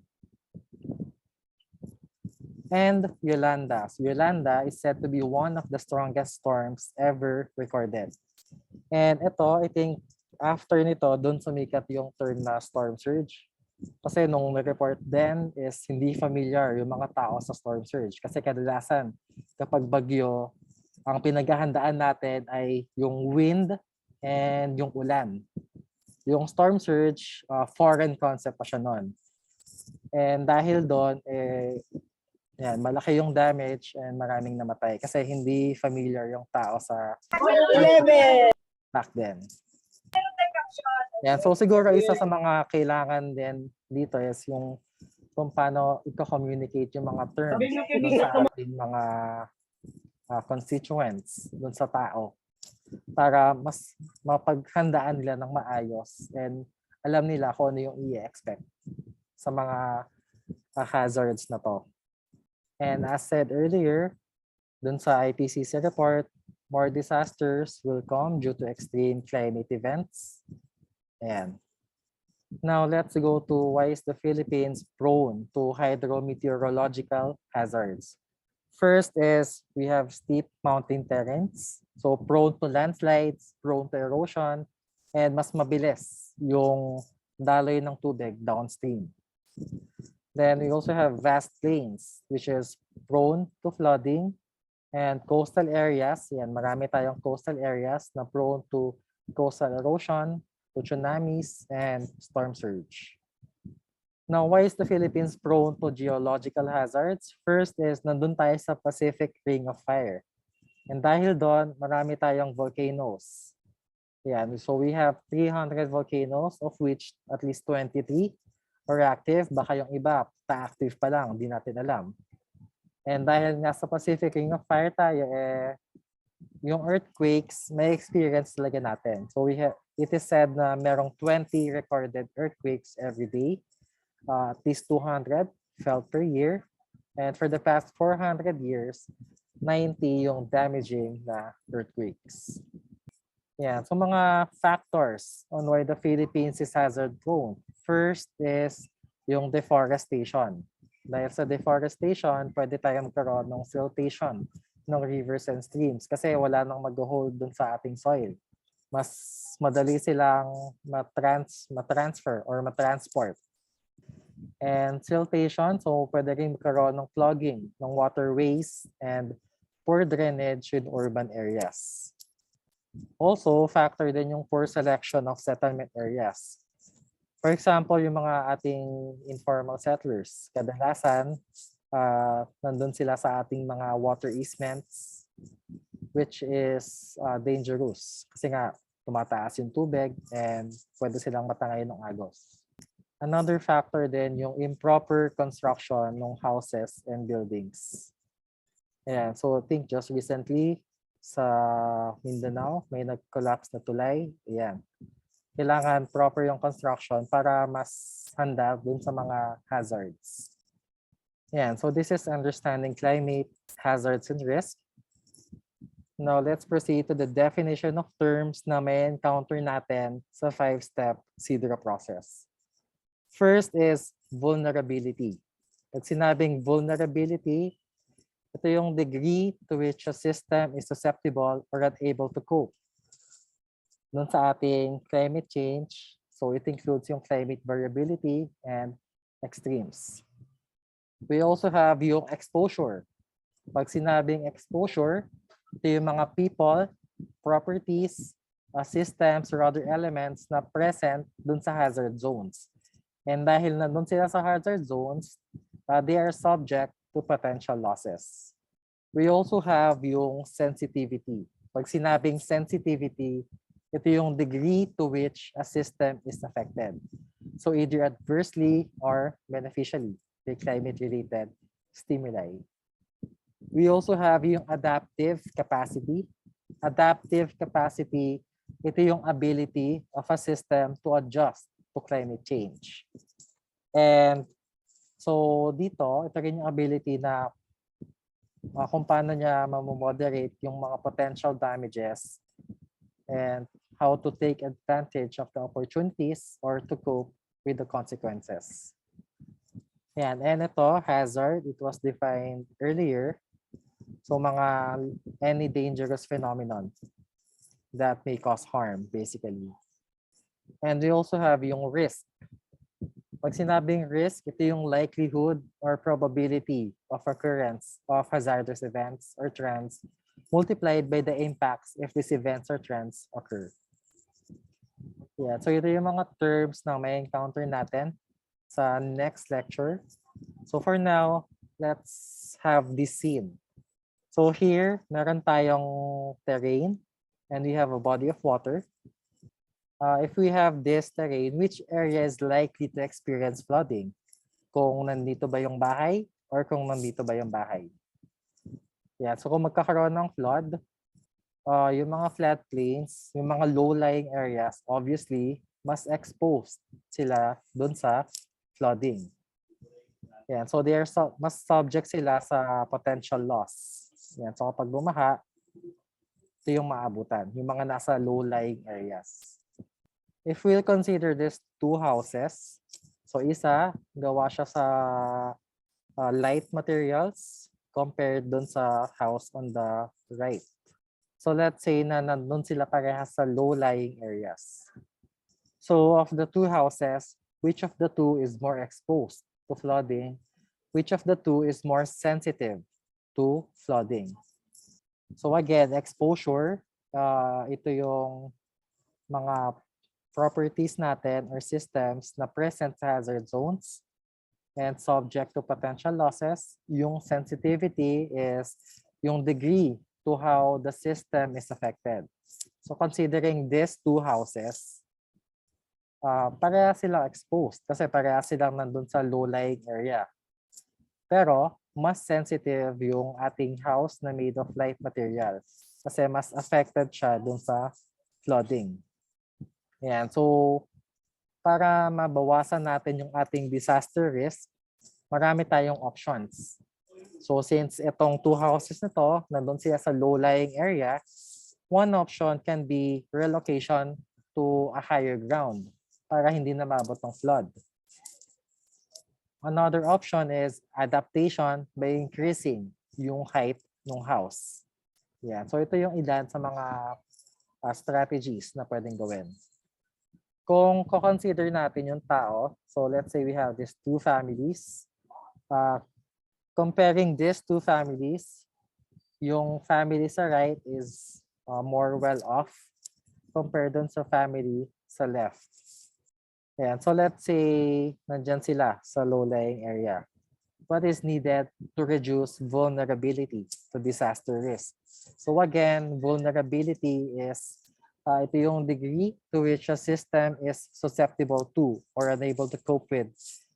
And Yolanda. So Yolanda is said to be one of the strongest storms ever recorded. And ito, I think after nito, doon sumikat yung term na storm surge. Kasi nung report din is hindi familiar yung mga tao sa storm surge. Kasi kadalasan kapag bagyo, ang pinaghahandaan natin ay yung wind and yung ulan. Yung storm surge, foreign concept pa siya nun. And dahil doon, yan, malaki yung damage and maraming namatay. Kasi hindi familiar yung tao sa back then. Yan, so siguro isa sa mga kailangan din dito is yung kung paano i-communicate yung mga terms dun sa ating mga constituents, dun sa tao, para mas mapaghandaan nila ng maayos and alam nila kung ano yung i-expect sa mga hazards na to. And as said earlier, dun sa IPCC report, more disasters will come due to extreme climate events. And now let's go to why is the Philippines prone to hydrometeorological hazards. First is we have steep mountain terrains, so prone to landslides, prone to erosion, and mas mabilis yung daloy ng tubig downstream. Then we also have vast plains, which is prone to flooding, and coastal areas. Yan, marami tayong coastal areas na prone to coastal erosion, to tsunamis, and storm surge. Now, why is the Philippines prone to geological hazards? First is nandun tayo sa Pacific Ring of Fire. And dahil doon, marami tayong volcanoes. Yan, so we have 300 volcanoes, of which at least 23 are active. Baka yung iba, pa-active pa lang, di natin alam. And dahil nga sa Pacific Ring of Fire tayo, yung earthquakes, may experience talaga natin. So it is said na merong 20 recorded earthquakes every day. At least 200 felt per year. And for the past 400 years, 90 yung damaging na earthquakes. Yeah, so mga factors on why the Philippines is hazard prone. First is yung deforestation. Dahil sa deforestation, pwede tayong magkaroon ng siltation ng rivers and streams kasi wala nang mag-hold dun sa ating soil. Mas madali silang matransfer or matransport. And siltation, so pwede rin magkaroon ng clogging ng waterways and poor drainage in urban areas. Also, factor din yung poor selection of settlement areas. For example, yung mga ating informal settlers, kadalasan, nandun sila sa ating mga water easements, which is dangerous. Kasi nga, tumataas yung tubig and pwede silang matangay ng agos. Another factor din yung improper construction ng houses and buildings. Ayan, so think just recently sa Mindanao, may nag-collapse na tulay. Ayan. Kailangan proper yung construction para mas handa dun sa mga hazards. Ayan, so this is understanding climate hazards and risk. Now let's proceed to the definition of terms na may encounter natin sa 5-step CIDRA process. First is vulnerability. Pag sinabing vulnerability, ito yung degree to which a system is susceptible or unable to cope. Doon sa ating climate change, so it includes yung climate variability and extremes. We also have yung exposure. Pag sinabing exposure, ito yung mga people, properties, systems, or other elements na present doon sa hazard zones. And dahil nandun sila sa hazard zones, they are subject to potential losses. We also have yung sensitivity. Pag sinabing sensitivity, ito yung degree to which a system is affected. So either adversely or beneficially by climate-related stimuli. We also have yung adaptive capacity. Adaptive capacity, ito yung ability of a system to adjust to climate change. And so dito, ito rin yung ability na kung paano niya mamoderate yung mga potential damages and how to take advantage of the opportunities or to cope with the consequences. Yan, and ito, hazard, it was defined earlier. So any dangerous phenomenon that may cause harm, basically. And we also have yung risk. Pag sinabing risk, ito yung likelihood or probability of occurrence of hazardous events or trends multiplied by the impacts if these events or trends occur. Yeah, so ito yung mga terms na may encounter natin sa next lecture. So for now, let's have this scene. So here, meron tayong terrain and we have a body of water. If we have this terrain, which area is likely to experience flooding? Kung nandito ba yung bahay or kung nandito ba yung bahay? Yeah, so kung magkakaroon ng flood, yung mga floodplains, yung mga low-lying areas, obviously, mas exposed sila dun sa flooding. Yeah, so they are mas subject sila sa potential loss. Yeah, so kapag bumaha, ito yung maabutan, yung mga nasa low-lying areas. If we'll consider these two houses, so isa, gawa siya sa light materials compared dun sa house on the right. So let's say na nandun sila parehas sa low-lying areas. So of the two houses, which of the two is more exposed to flooding? Which of the two is more sensitive to flooding? So again, exposure, ito yung mga properties natin or systems na present sa hazard zones and subject to potential losses. Yung sensitivity is yung degree to how the system is affected. So considering these two houses, pareha silang exposed kasi pareha silang nandun sa low-lying area. Pero mas sensitive yung ating house na made of light material kasi mas affected siya dun sa flooding. Yan. So, para mabawasan natin yung ating disaster risk, marami tayong options. So, since itong two houses na to, nandun sila sa low-lying area, one option can be relocation to a higher ground para hindi na maabot ng flood. Another option is adaptation by increasing yung height ng house. Yeah. So, ito yung ilan sa mga strategies na pwedeng gawin. Kung consider natin yung tao, so let's say we have these two families. Comparing these two families, yung family sa right is more well off compared dun sa family sa left. Ayan. So let's say nandyan sila sa low-lying area. What is needed to reduce vulnerability to disaster risk? So again, vulnerability is ito yung degree to which a system is susceptible to or unable to cope with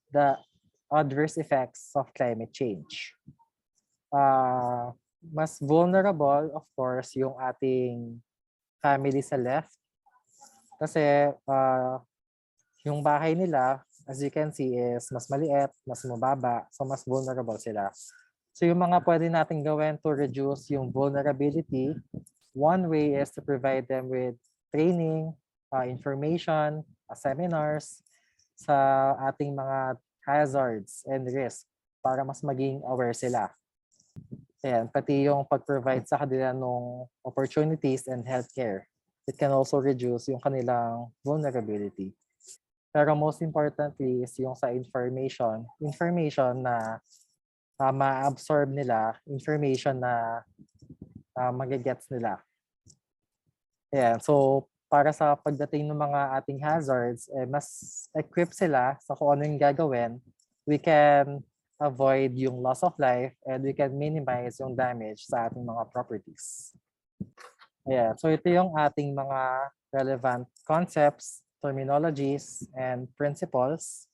the adverse effects of climate change. Mas vulnerable, of course, yung ating family sa left kasi yung bahay nila, as you can see, is mas maliit, mas mababa, so mas vulnerable sila. So yung mga pwede natin gawin to reduce yung vulnerability, one way is to provide them with training, information, seminars sa ating mga hazards and risks para mas maging aware sila. Ayan, pati yung pag-provide sa kanila ng opportunities and healthcare. It can also reduce yung kanilang vulnerability. Pero most importantly is yung sa information na ma-absorb nila, information na magigets nila. Yeah, so para sa pagdating ng mga ating hazards, mas equip sila sa kung ano yung gagawin, we can avoid yung loss of life and we can minimize yung damage sa ating mga properties. Yeah, so ito yung ating mga relevant concepts, terminologies, and principles.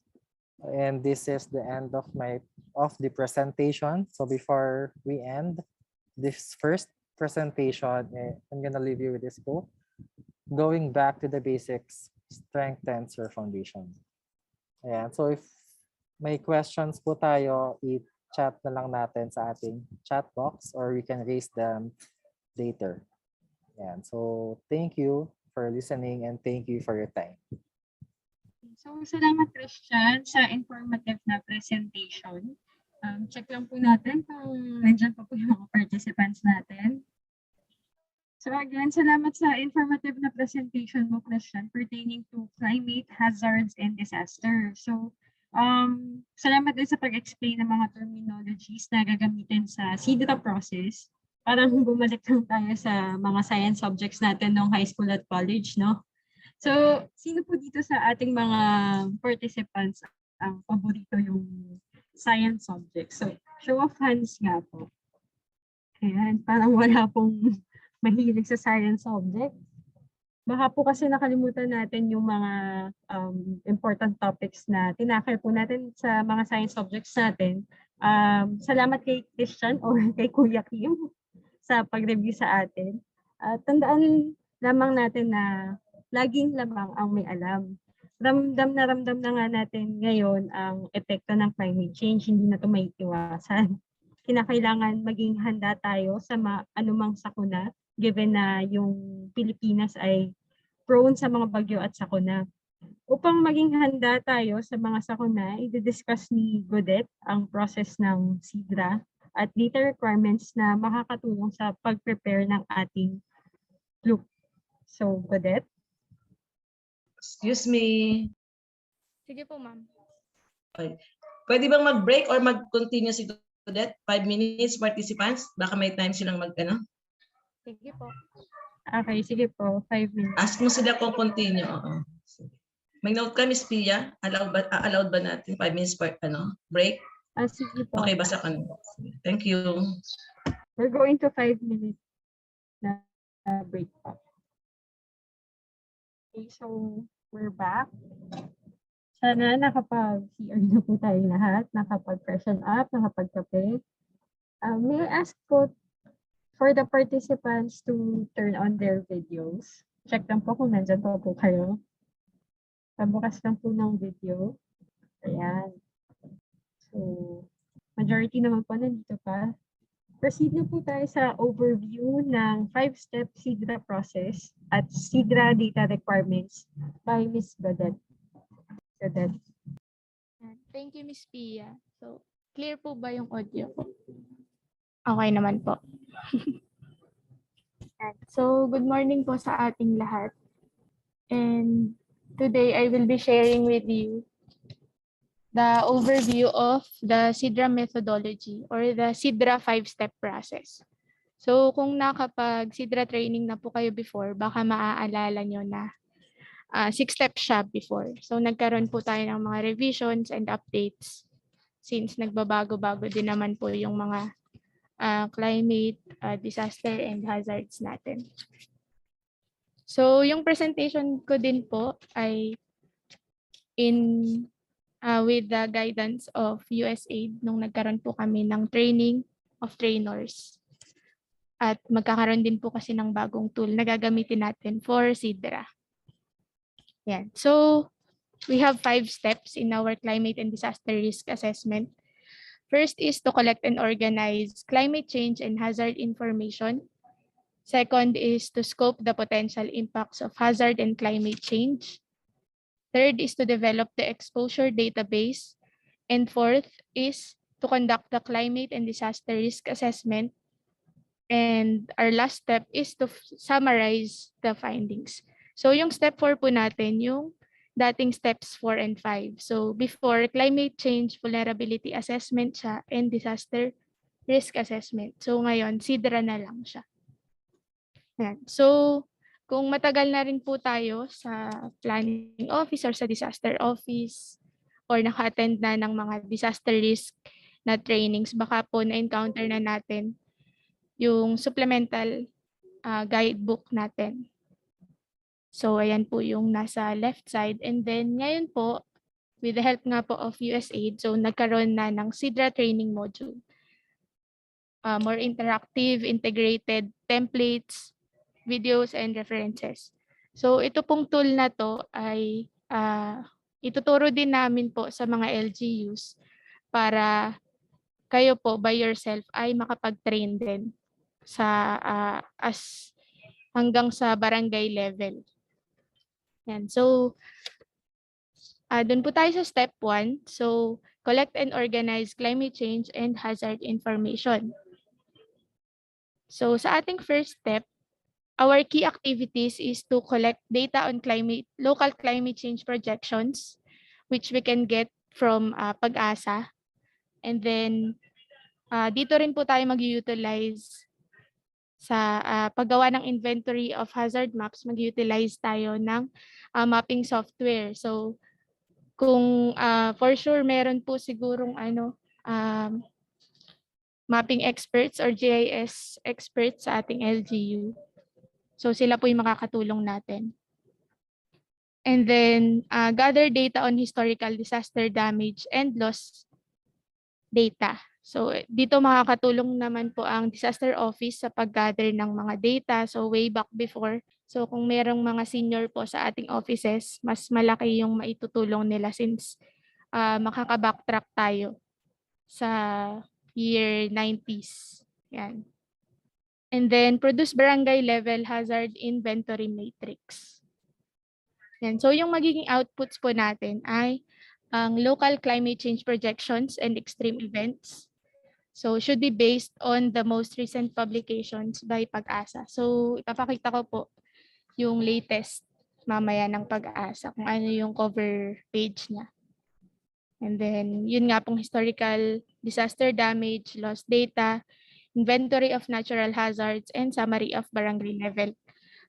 And this is the end of the presentation. So before we end this first presentation, I'm gonna leave you with this quote. Going back to the basics strengthens your foundation. Ayan. So if may questions po tayo, i-chat na lang natin sa ating chat box or we can raise them later. Ayan. So thank you for listening and thank you for your time. So, salamat Christian sa informative na presentation. Check lang po natin kung nandiyan pa po yung mga participants natin. So again, salamat sa informative na presentation mo, Christian, pertaining to climate hazards and disaster. So, salamat din sa pag-explain ng mga terminologies na gagamitin sa CDRA process. Parang bumalik lang tayo sa mga science subjects natin nung high school at college, no? So, sino po dito sa ating mga participants ang paborito yung science subject? So, show of hands nga po. Ayan, parang wala pong mahilig sa science subject. Baka po kasi nakalimutan natin yung mga important topics na tinakil po natin sa mga science subjects natin. Salamat kay Christian or kay Kuya Kim sa pag-review sa atin. Tandaan lamang natin na laging lamang ang may alam. Ramdam na nga natin ngayon ang epekto ng climate change. Hindi na ito may iwasan. Kinakailangan maging handa tayo sa anumang sakuna given na yung Pilipinas ay prone sa mga bagyo at sakuna. Upang maging handa tayo sa mga sakuna, i-discuss ni Godet ang process ng SIDRA at data requirements na makakatulong sa pag-prepare ng ating loop. So, Godet? Excuse me. Sige po, ma'am. Pwede bang mag-break or mag-continue si Odette? 5 minutes, participants? Baka may time silang mag-ano? Sige po. Okay, sige po. 5 minutes. Ask mo sila kung continue. Oo. May note ka, Miss Pia? Allowed ba natin 5 minutes break? Sige po. Okay, basa ka na. Thank you. We're going to 5 minutes na break po. Okay, so we're back. Sana nakapag-CR na po tayong lahat, nakapag-freshen up, nakapag-kape. May I ask po for the participants to turn on their videos. Check lang po kung nandyan po kayo. Pabukas lang po ng video. Ayan. So, majority naman po nandito pa. Proceed na po tayo sa overview ng 5-step SIDRA process at SIDRA data requirements by Ms. Godet. Godet. Thank you, Miss Pia. So, clear po ba yung audio ko? Okay naman po. So, good morning po sa ating lahat. And today, I will be sharing with you the overview of the SIDRA methodology or the SIDRA 5-step process. So, kung nakapag-SIDRA training na po kayo before, baka maaalala nyo na 6 steps siya before. So, nagkaroon po tayo ng mga revisions and updates since nagbabago-bago din naman po yung mga climate, disaster, and hazards natin. So, yung presentation ko din po ay with the guidance of USAID nung nagkaroon po kami ng training of trainers. At magkakaroon din po kasi ng bagong tool na gagamitin natin for SIDRA. Yan. So, we have 5 steps in our climate and disaster risk assessment. First is to collect and organize climate change and hazard information. Second is to scope the potential impacts of hazard and climate change. Third is to develop the exposure database. And fourth is to conduct the climate and disaster risk assessment. And our last step is to summarize the findings. So yung step 4 po natin, yung dating steps 4 and 5. So before, climate change vulnerability assessment siya and disaster risk assessment. So ngayon, SIDRA na lang siya. Yan. So kung matagal na rin po tayo sa planning office or sa disaster office or naka-attend na ng mga disaster risk na trainings, baka po na-encounter na natin yung supplemental guidebook natin. So, ayan po yung nasa left side. And then, ngayon po, with the help nga po of USAID, so nagkaroon na ng SIDRA training module. More interactive, integrated templates, videos, and references. So, ito pong tool na to ay ituturo din namin po sa mga LGUs para kayo po by yourself ay makapag-train din sa hanggang sa barangay level. Yan. So, doon po tayo sa step 1. So, collect and organize climate change and hazard information. So, sa ating first step, our key activities is to collect data on local climate change projections, which we can get from Pag-asa. And then, dito rin po tayo mag-utilize sa paggawa ng inventory of hazard maps, mag-utilize tayo ng mapping software. So, kung for sure meron po sigurong mapping experts or GIS experts sa ating LGU. So, sila po yung makakatulong natin. And then, gather data on historical disaster damage and loss data. So, dito makakatulong naman po ang disaster office sa pag-gather ng mga data. So, way back before. So, kung merong mga senior po sa ating offices, mas malaki yung maitutulong nila since makaka-backtrack tayo sa year 90s. Yan. And then produce barangay level hazard inventory matrix. Yan. So yung magiging outputs po natin ay ang local climate change projections and extreme events. So should be based on the most recent publications by Pag-asa. So ipapakita ko po yung latest mamaya ng Pag-asa kung ano yung cover page niya. And then yun nga pong historical disaster damage, loss data, inventory of natural hazards, and summary of barangay level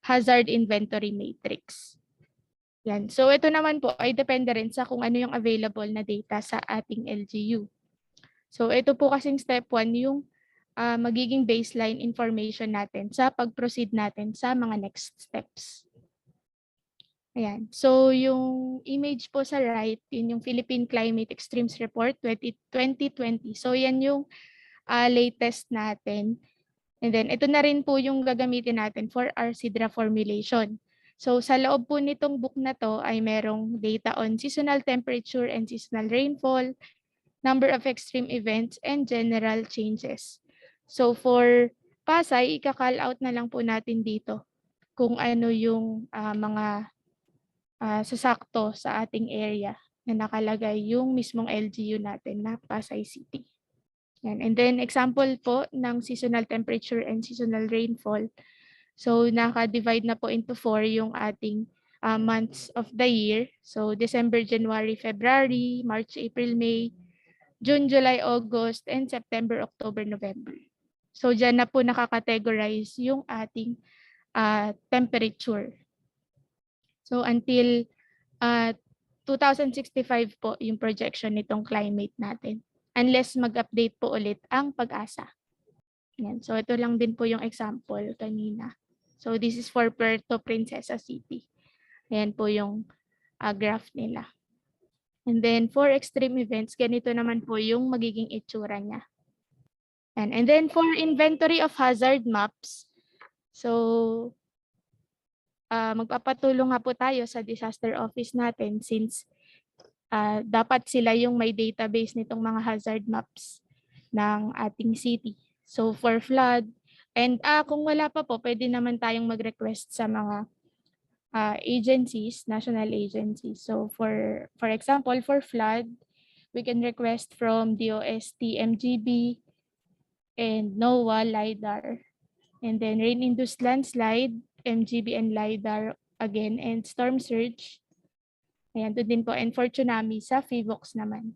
hazard inventory matrix. Yan. So ito naman po ay depende rin sa kung ano yung available na data sa ating LGU. So ito po kasing step 1 yung magiging baseline information natin sa pag-proceed natin sa mga next steps. Ayan. So yung image po sa right, yun yung Philippine Climate Extremes Report 2020. So yan yung latest natin. And then ito na rin po yung gagamitin natin for our SIDRA formulation. So sa loob po nitong book na to ay merong data on seasonal temperature and seasonal rainfall, number of extreme events, and general changes. So for Pasay, ika-call out na lang po natin dito kung ano yung mga sasakto sa ating area na nakalagay yung mismong LGU natin na Pasay City. Yan. And then example po ng seasonal temperature and seasonal rainfall. So naka-divide na po into 4 yung ating months of the year. So December, January, February, March, April, May, June, July, August, and September, October, November. So dyan na po nakakategorize yung ating temperature. So until 2065 po yung projection nitong climate natin. Unless mag-update po ulit ang Pag-asa. Yan. So ito lang din po yung example kanina. So this is for Puerto Princesa City. Ayan po yung graph nila. And then for extreme events, ganito naman po yung magiging itsura niya. And then for inventory of hazard maps, so magpapatulong nga po tayo sa disaster office natin since dapat sila yung may database nitong mga hazard maps ng ating city. So for flood, and kung wala pa po, pwede naman tayong mag-request sa mga agencies, national agencies. So for example, for flood, we can request from DOST, MGB, and NOAA, LIDAR. And then rain-induced landslide, MGB and LIDAR again, and storm surge. Ayan, doon din po. And for tsunami, sa PHIVOX naman.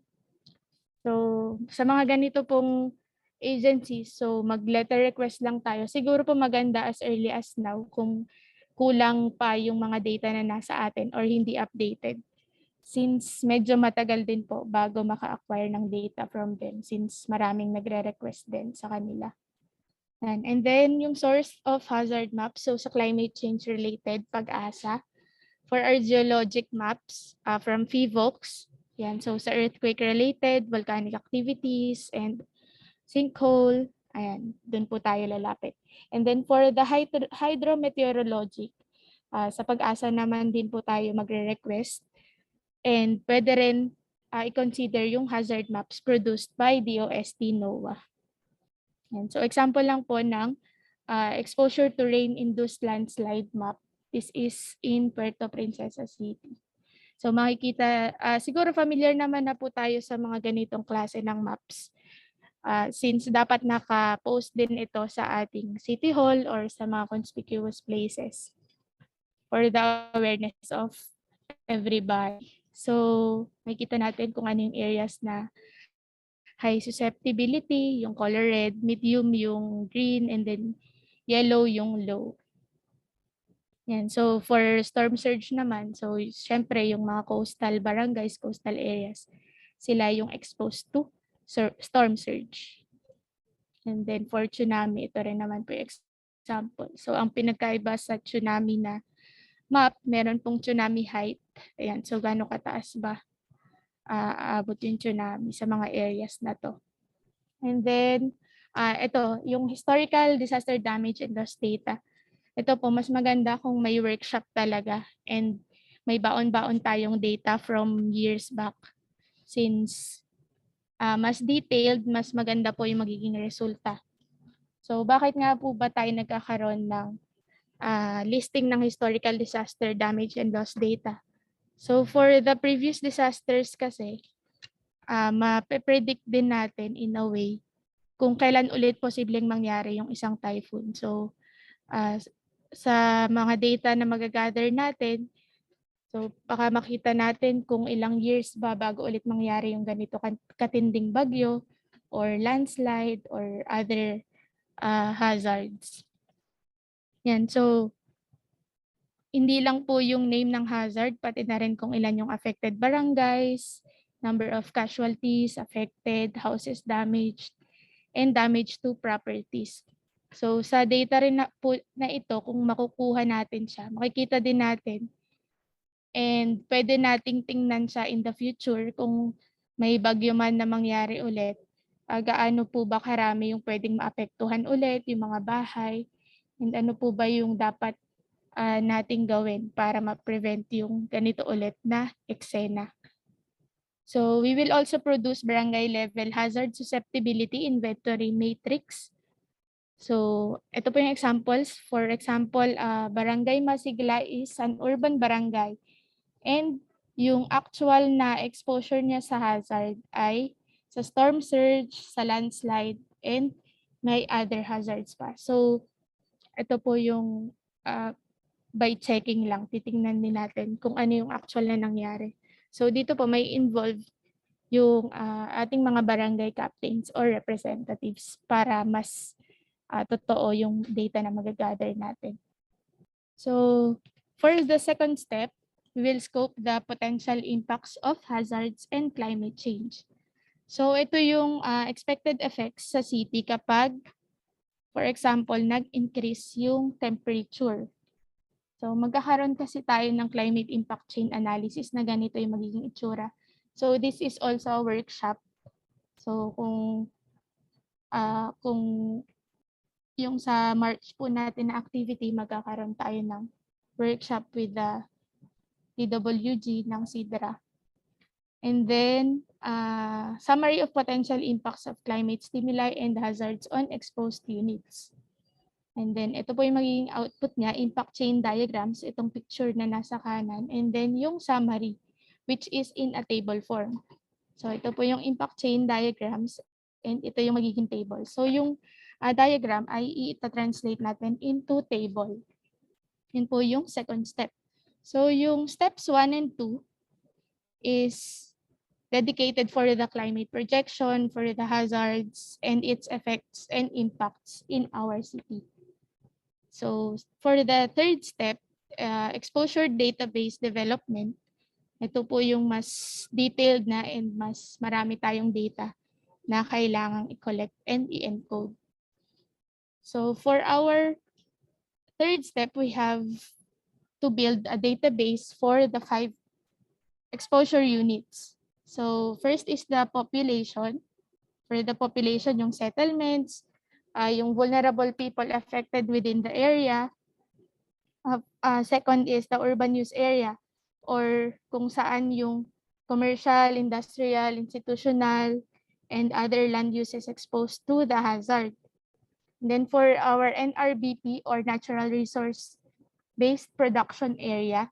So, sa mga ganito pong agencies, so mag-letter request lang tayo. Siguro po maganda as early as now kung kulang pa yung mga data na nasa atin or hindi updated. Since medyo matagal din po bago maka-acquire ng data from them since maraming nagre-request din sa kanila. And then yung source of hazard maps, so sa climate change related Pag-asa. For our geologic maps from PHIVOX, yan, so sa earthquake related, volcanic activities, and sinkhole, ayan, dun po tayo lalapit. And then for the hydrometeorologic, sa Pag-asa naman din po tayo magre-request. And pwede rin i-consider yung hazard maps produced by DOST NOAA. And so example lang po ng exposure to rain-induced landslide map. This is in Puerto Princesa City. So makikita, siguro familiar naman na po tayo sa mga ganitong klase ng maps. Since dapat naka-post din ito sa ating City Hall or sa mga conspicuous places for the awareness of everybody. So makikita natin kung ano yung areas na high susceptibility, yung color red, medium yung green, and then yellow yung low. Yan. So for storm surge naman, so syempre yung mga coastal barangays, coastal areas, sila yung exposed to storm surge. And then for tsunami, ito rin naman po yung example. So ang pinagkaiba sa tsunami na map, meron pong tsunami height. Ayan, so gaano kataas ba aabot yung tsunami sa mga areas na to. And then ito, yung historical disaster damage and loss data. Ito po, mas maganda kung may workshop talaga and may baon-baon tayong data from years back. Since mas detailed, mas maganda po yung magiging resulta. So bakit nga po ba tayo nagkakaroon ng listing ng historical disaster damage and loss data? So for the previous disasters kasi, mape-predict din natin in a way kung kailan ulit posibleng mangyari yung isang typhoon. So sa mga data na magagather natin, so baka makita natin kung ilang years ba bago ulit mangyari yung ganito katinding bagyo or landslide or other hazards. Yan, so hindi lang po yung name ng hazard, pati na rin kung ilan yung affected barangays, number of casualties, affected, houses damaged, and damage to properties. So sa data rin na ito, kung makukuha natin siya, makikita din natin and pwede nating tingnan siya in the future kung may bagyo man na mangyari ulit, gaano po ba karami yung pwedeng maapektuhan ulit, yung mga bahay, and ano po ba yung dapat nating gawin para ma-prevent yung ganito ulit na eksena. So we will also produce barangay level hazard susceptibility inventory matrix. So ito po yung examples. For example, Barangay Masigla is an urban barangay. And yung actual na exposure niya sa hazard ay sa storm surge, sa landslide, and may other hazards pa. So ito po yung by checking lang, titingnan din natin kung ano yung actual na nangyari. So dito po may involve yung ating mga barangay captains or representatives para mas totoo yung data na magagather natin. So for the second step, we will scope the potential impacts of hazards and climate change. So ito yung expected effects sa city kapag, for example, nag-increase yung temperature. So magkakaroon kasi tayo ng climate impact chain analysis na ganito yung magiging itsura. So this is also a workshop. So kung yung sa March po natin na activity, magkakaroon tayo ng workshop with the TWG ng SIDRA. And then summary of potential impacts of climate stimuli and hazards on exposed units. And then, ito po yung magiging output niya, impact chain diagrams, itong picture na nasa kanan. And then, yung summary, which is in a table form. So, ito po yung impact chain diagrams, and ito yung magiging table. So, yung diagram ay i-translate natin into table. Yun po yung second step. So, yung steps 1 and 2 is dedicated for the climate projection, for the hazards, and its effects and impacts in our city. So for the third step, exposure database development, ito po yung mas detailed na and mas marami tayong data na kailangang i-collect and i-encode. So for our third step, we have to build a database for the 5 exposure units. So first is the population. For the population, yung settlements, yung vulnerable people affected within the area. Second is the urban use area or kung saan yung commercial, industrial, institutional, and other land uses exposed to the hazard. And then for our NRBP or natural resource based production area,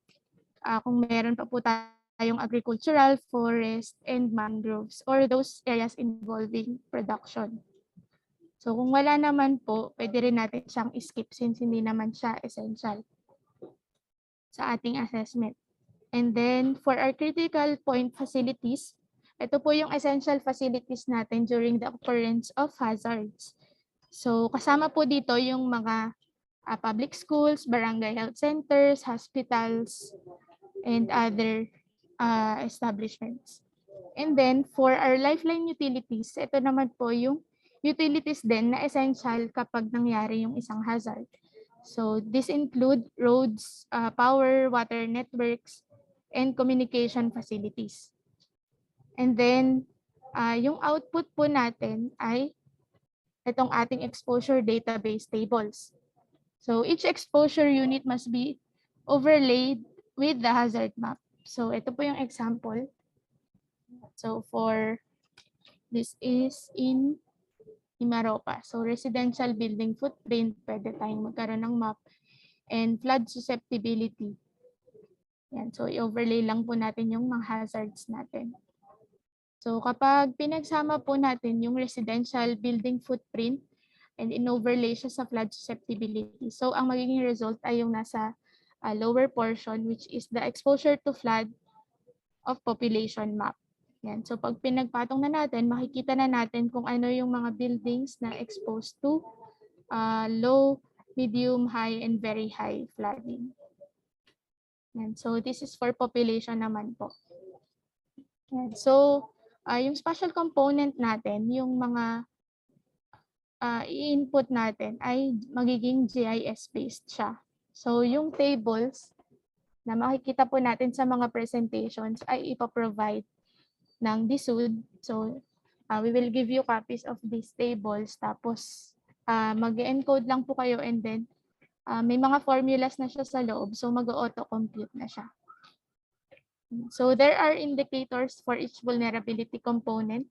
kung meron pa po tayong agricultural, forest, and mangroves or those areas involving production. So kung wala naman po, pwede rin natin siyang skip since hindi naman siya essential sa ating assessment. And then for our critical point facilities, ito po yung essential facilities natin during the occurrence of hazards. So kasama po dito yung mga public schools, barangay health centers, hospitals, and other establishments. And then for our lifeline utilities, ito naman po yung utilities din na essential kapag nangyari yung isang hazard. So this include roads, power, water networks, and communication facilities. And then yung output po natin ay itong ating exposure database tables. So each exposure unit must be overlaid with the hazard map. So ito po yung example. So for this is in Mimaropa. So residential building footprint, pwede tayong magkaroon ng map, and flood susceptibility. Yan. So i-overlay lang po natin yung mga hazards natin. So kapag pinagsama po natin yung residential building footprint and in-overlay siya sa flood susceptibility. So ang magiging result ay yung nasa lower portion, which is the exposure to flood of population map. Yan. So pag pinagpatong na natin, makikita na natin kung ano yung mga buildings na exposed to low, medium, high, and very high flooding. Yan. So this is for population naman po. Yan. So yung spatial component natin, yung mga i-input natin ay magiging GIS-based siya. So yung tables na makikita po natin sa mga presentations ay ipoprovide ng DSUD. So we will give you copies of these tables. Tapos mag-encode lang po kayo and then may mga formulas na siya sa loob. So mag-auto-compute na siya. So there are indicators for each vulnerability component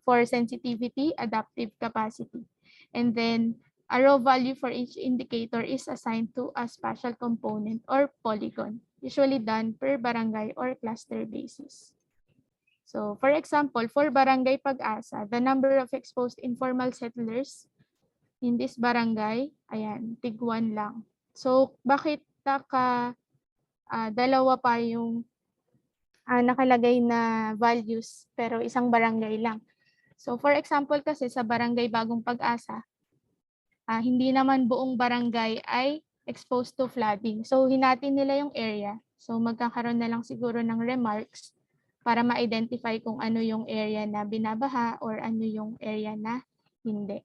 for sensitivity, adaptive capacity. And then a raw value for each indicator is assigned to a spatial component or polygon, usually done per barangay or cluster basis. So for example, for Barangay Pag-asa, the number of exposed informal settlers in this barangay, ayan, tig-1 lang. So bakit dalawa pa yung nakalagay na values pero isang barangay lang? So for example kasi sa Barangay Bagong Pag-asa, hindi naman buong barangay ay exposed to flooding. So hinati nila yung area. So magkakaroon na lang siguro ng remarks para ma-identify kung ano yung area na binabaha or ano yung area na hindi.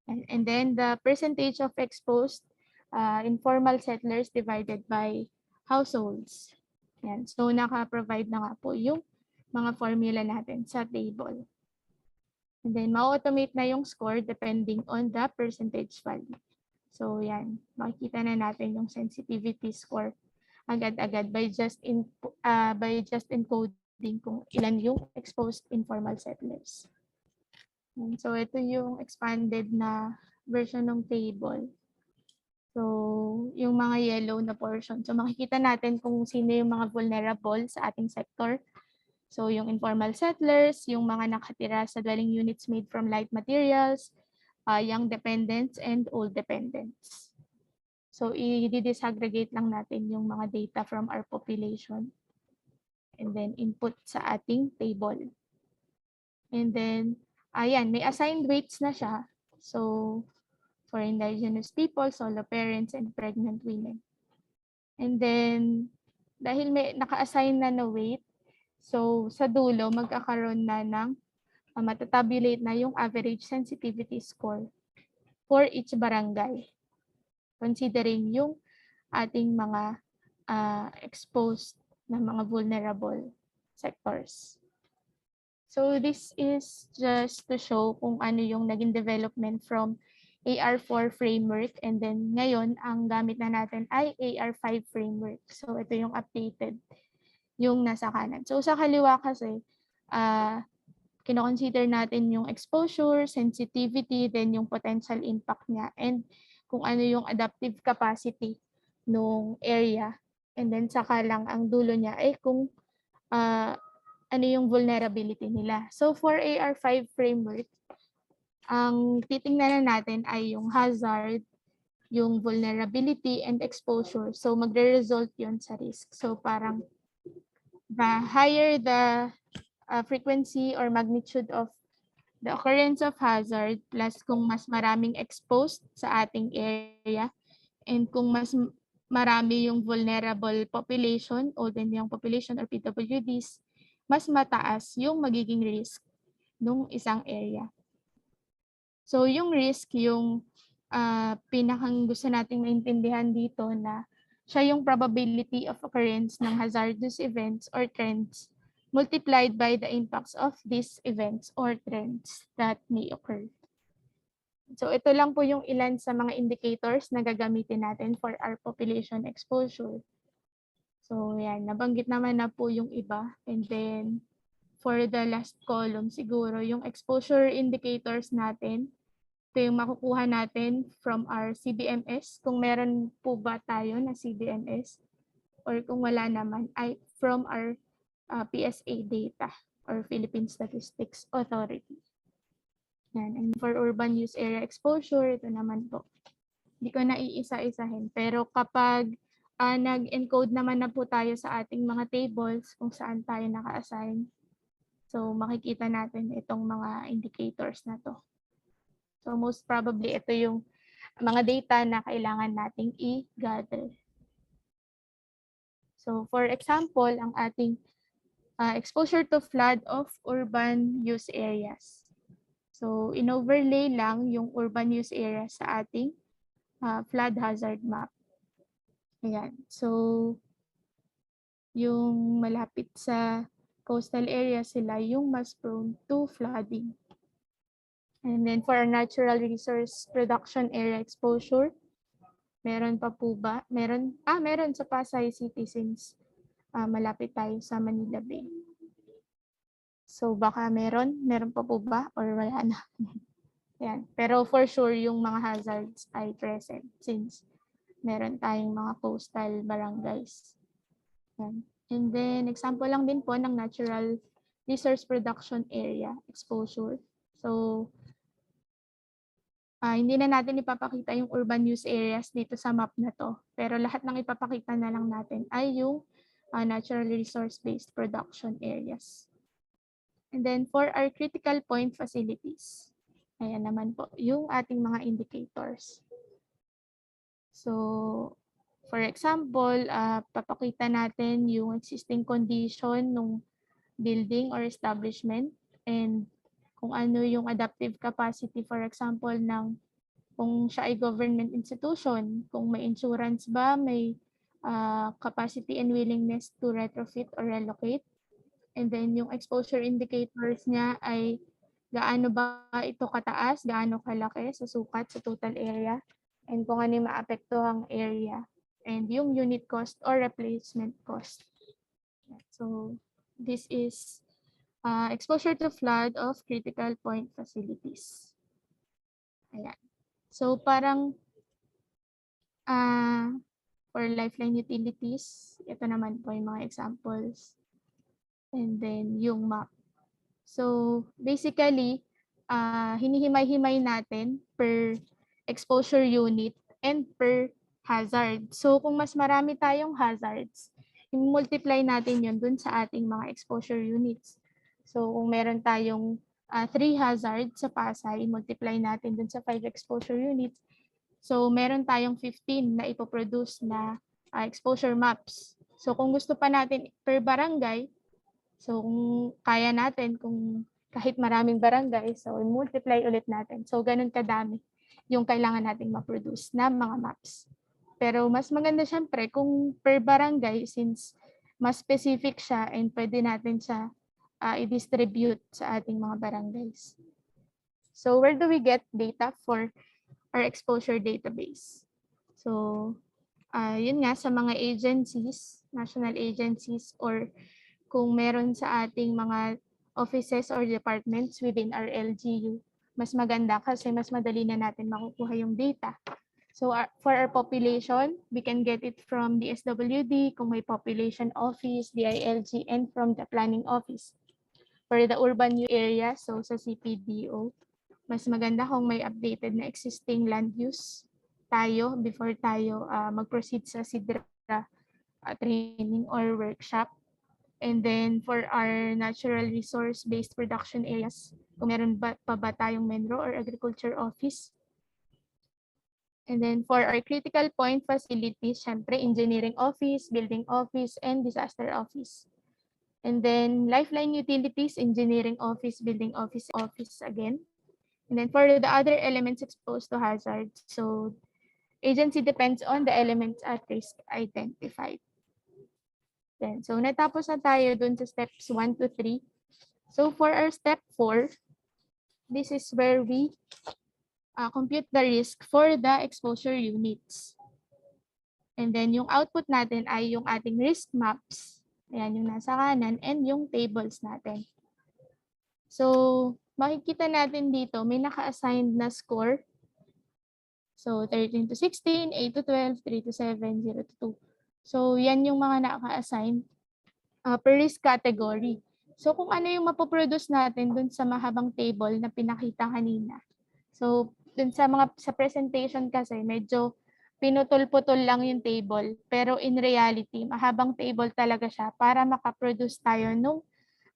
And then the percentage of exposed informal settlers divided by households. Yan. So naka-provide na nga po yung mga formula natin sa table. And then ma-automate na yung score depending on the percentage value. So yan, makikita na natin yung sensitivity score agad-agad by just encoding kung ilan yung exposed informal settlers. And so ito yung expanded na version ng table. So yung mga yellow na portion. So makikita natin kung sino yung mga vulnerable sa ating sector. So yung informal settlers, yung mga nakatira sa dwelling units made from light materials, young dependents, and old dependents. So i-disaggregate lang natin yung mga data from our population and then input sa ating table. And then, ayan, may assigned weights na siya. So for indigenous people, solo parents, and pregnant women. And then, dahil may naka-assign na weight, so sa dulo, magkakaroon na ng matatabulate na yung average sensitivity score for each barangay, considering yung ating mga exposed na mga vulnerable sectors. So this is just to show kung ano yung naging development from AR4 framework, and then ngayon ang gamit na natin ay AR5 framework. So ito yung updated, yung nasa kanan. So sa kaliwa kasi, kino-consider natin yung exposure, sensitivity, then yung potential impact niya, and kung ano yung adaptive capacity ng area. And then saka lang ang dulo niya ay kung ano yung vulnerability nila. So for AR5 framework, ang titingnan na natin ay yung hazard, yung vulnerability, and exposure. So magre-result yun sa risk. So parang the higher the frequency or magnitude of the occurrence of hazard, plus kung mas maraming exposed sa ating area, and kung mas marami yung vulnerable population, old and young population or PWDs, mas mataas yung magiging risk ng isang area. So yung risk, yung pinakang gusto nating maintindihan dito na siya yung probability of occurrence ng hazardous events or trends multiplied by the impacts of these events or trends that may occur. So ito lang po yung ilan sa mga indicators na gagamitin natin for our population exposure. So yan, nabanggit naman na po yung iba. And then for the last column siguro, yung exposure indicators natin, ito yung makukuha natin from our CBMS, kung meron po ba tayo na CBMS, or kung wala naman, ay from our PSA data or Philippine Statistics Authority. Yan. And for urban use area exposure, ito naman po. Hindi ko na iisa-isahin. Pero kapag nag-encode naman na po tayo sa ating mga tables kung saan tayo naka-assign, so makikita natin itong mga indicators na to. So most probably ito yung mga data na kailangan nating i-gather. So for example, ang ating exposure to flood of urban use areas. So in-overlay lang yung urban use area sa ating flood hazard map. Ayan. So yung malapit sa coastal area, sila yung mas prone to flooding. And then for our natural resource production area exposure, meron pa po ba? Meron sa Pasay City since malapit tayo sa Manila Bay. So baka meron pa po ba or wala na? Yan. Pero for sure yung mga hazards ay present since meron tayong mga coastal barangays. Yan. And then example lang din po ng natural resource production area exposure. So hindi na natin ipapakita yung urban use areas dito sa map na to. Pero lahat ng ipapakita na lang natin ay yung natural resource-based production areas. And then for our critical point facilities, ayan naman po yung ating mga indicators. So for example, papakita natin yung existing condition ng building or establishment and kung ano yung adaptive capacity, for example, ng kung siya ay government institution, kung may insurance ba, may capacity and willingness to retrofit or relocate. And then yung exposure indicators niya ay gaano ba ito kataas, gaano kalaki sa sukat sa total area, and kung ano yung maapektuhang area, and yung unit cost or replacement cost. So this is exposure to flood of critical point facilities. Ayan. So parang for lifeline utilities, ito naman po yung mga examples. And then yung map. So basically, hinihimay-himay natin per exposure unit and per hazard. So kung mas marami tayong hazards, i-multiply natin yun dun sa ating mga exposure units. So kung meron tayong 3 hazards sa Pasay, multiply natin dun sa 5 exposure units. So meron tayong 15 na ipoproduce na exposure maps. So kung gusto pa natin per barangay, so kung kaya natin, kung kahit maraming barangay, so multiply ulit natin. So ganun kadami yung kailangan nating ma-produce na mga maps. Pero mas maganda syempre kung per barangay since mas specific siya and pwede natin siya i-distribute sa ating mga barangays. So where do we get data for our exposure database? So yun nga sa mga agencies, national agencies, or kung meron sa ating mga offices or departments within our LGU, mas maganda kasi mas madali na natin makukuha yung data. So for our population, we can get it from the SWD, kung may population office, DILG, and from the planning office. For the urban area, so sa CPDO, mas maganda kung may updated na existing land use tayo before tayo mag-proceed sa SIDRA training or workshop. And then for our natural resource-based production areas, kung meron pa ba tayong MENRO or agriculture office. And then for our critical point facilities, syempre engineering office, building office, and disaster office. And then lifeline utilities, engineering office, building office again. And then for the other elements exposed to hazards, so agency depends on the elements at risk identified. Then, so natapos na tayo dun sa steps 1 to 3. So for our step 4, this is where we compute the risk for the exposure units. And then yung output natin ay yung ating risk maps. Ayan yung nasa kanan and yung tables natin. So, makikita natin dito, may naka-assigned na score. So, 13 to 16, 8 to 12, 3 to 7, 0 to 2. So, yan yung mga naka-assign per risk category. So, kung ano yung mapoproduce natin dun sa mahabang table na pinakita kanina. So, dun sa presentation kasi, medyo pinutol-putol lang yung table. Pero in reality, mahabang table talaga siya para makaproduce tayo nung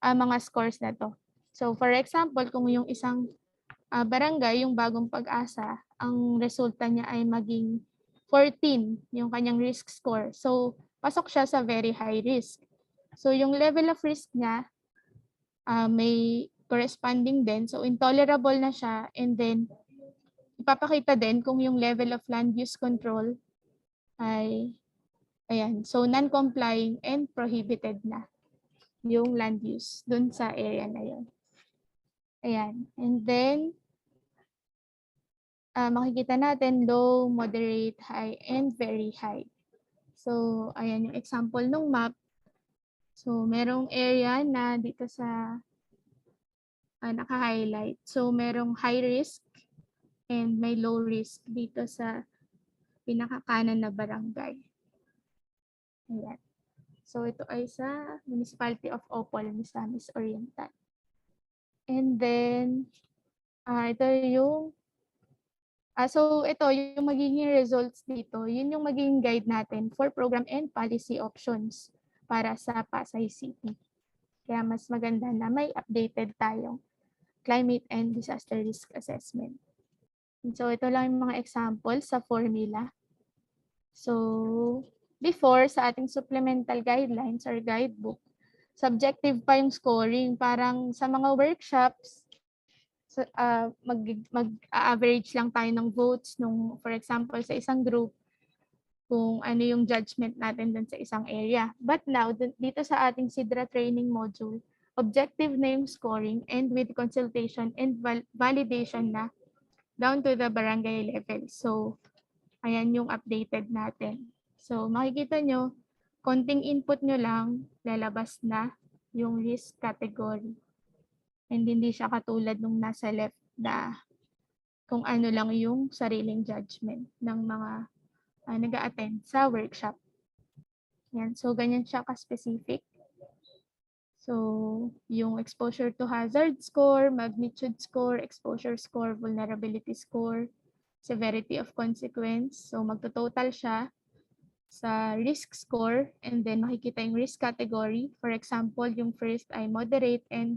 mga scores na to. So, for example, kung yung isang barangay, yung Bagong Pag-asa, ang resulta niya ay maging 14, yung kanyang risk score. So, pasok siya sa very high risk. So, yung level of risk niya may corresponding din. So, intolerable na siya. And then, ipapakita din kung yung level of land use control ay, ayan, so non-complying and prohibited na yung land use dun sa area na yun. Ayan. And then, makikita natin low, moderate, high, and very high. So, ayan yung example ng map. So, merong area na dito sa naka-highlight. So, merong high risk and may low risk dito sa pinakakanan na barangay. Ayan. So, ito ay sa Municipality of Opol, Misamis Oriental. And then, ito yung so ito yung magiging results dito, yun yung magiging guide natin for program and policy options para sa Pasay City. Kaya mas maganda na may updated tayong climate and disaster risk assessment. And so ito lang yung mga example sa formula. So before sa ating supplemental guidelines or guidebook, subjective pa yung scoring. Parang sa mga workshops, mag-average lang tayo ng votes nung, for example, sa isang group, kung ano yung judgment natin dun sa isang area. But now, dito sa ating SIDRA training module, objective na yung scoring and with consultation and validation na down to the barangay level. So, ayan yung updated natin. So, makikita nyo, konting input nyo lang, lalabas na yung risk category. And hindi siya katulad nung nasa left na kung ano lang yung sariling judgment ng mga nag-a-attend sa workshop. Yan. So, ganyan siya ka-specific. So, yung exposure to hazard score, magnitude score, exposure score, vulnerability score, severity of consequence. So, magto-total siya sa risk score and then makikita yung risk category. For example, yung first ay moderate and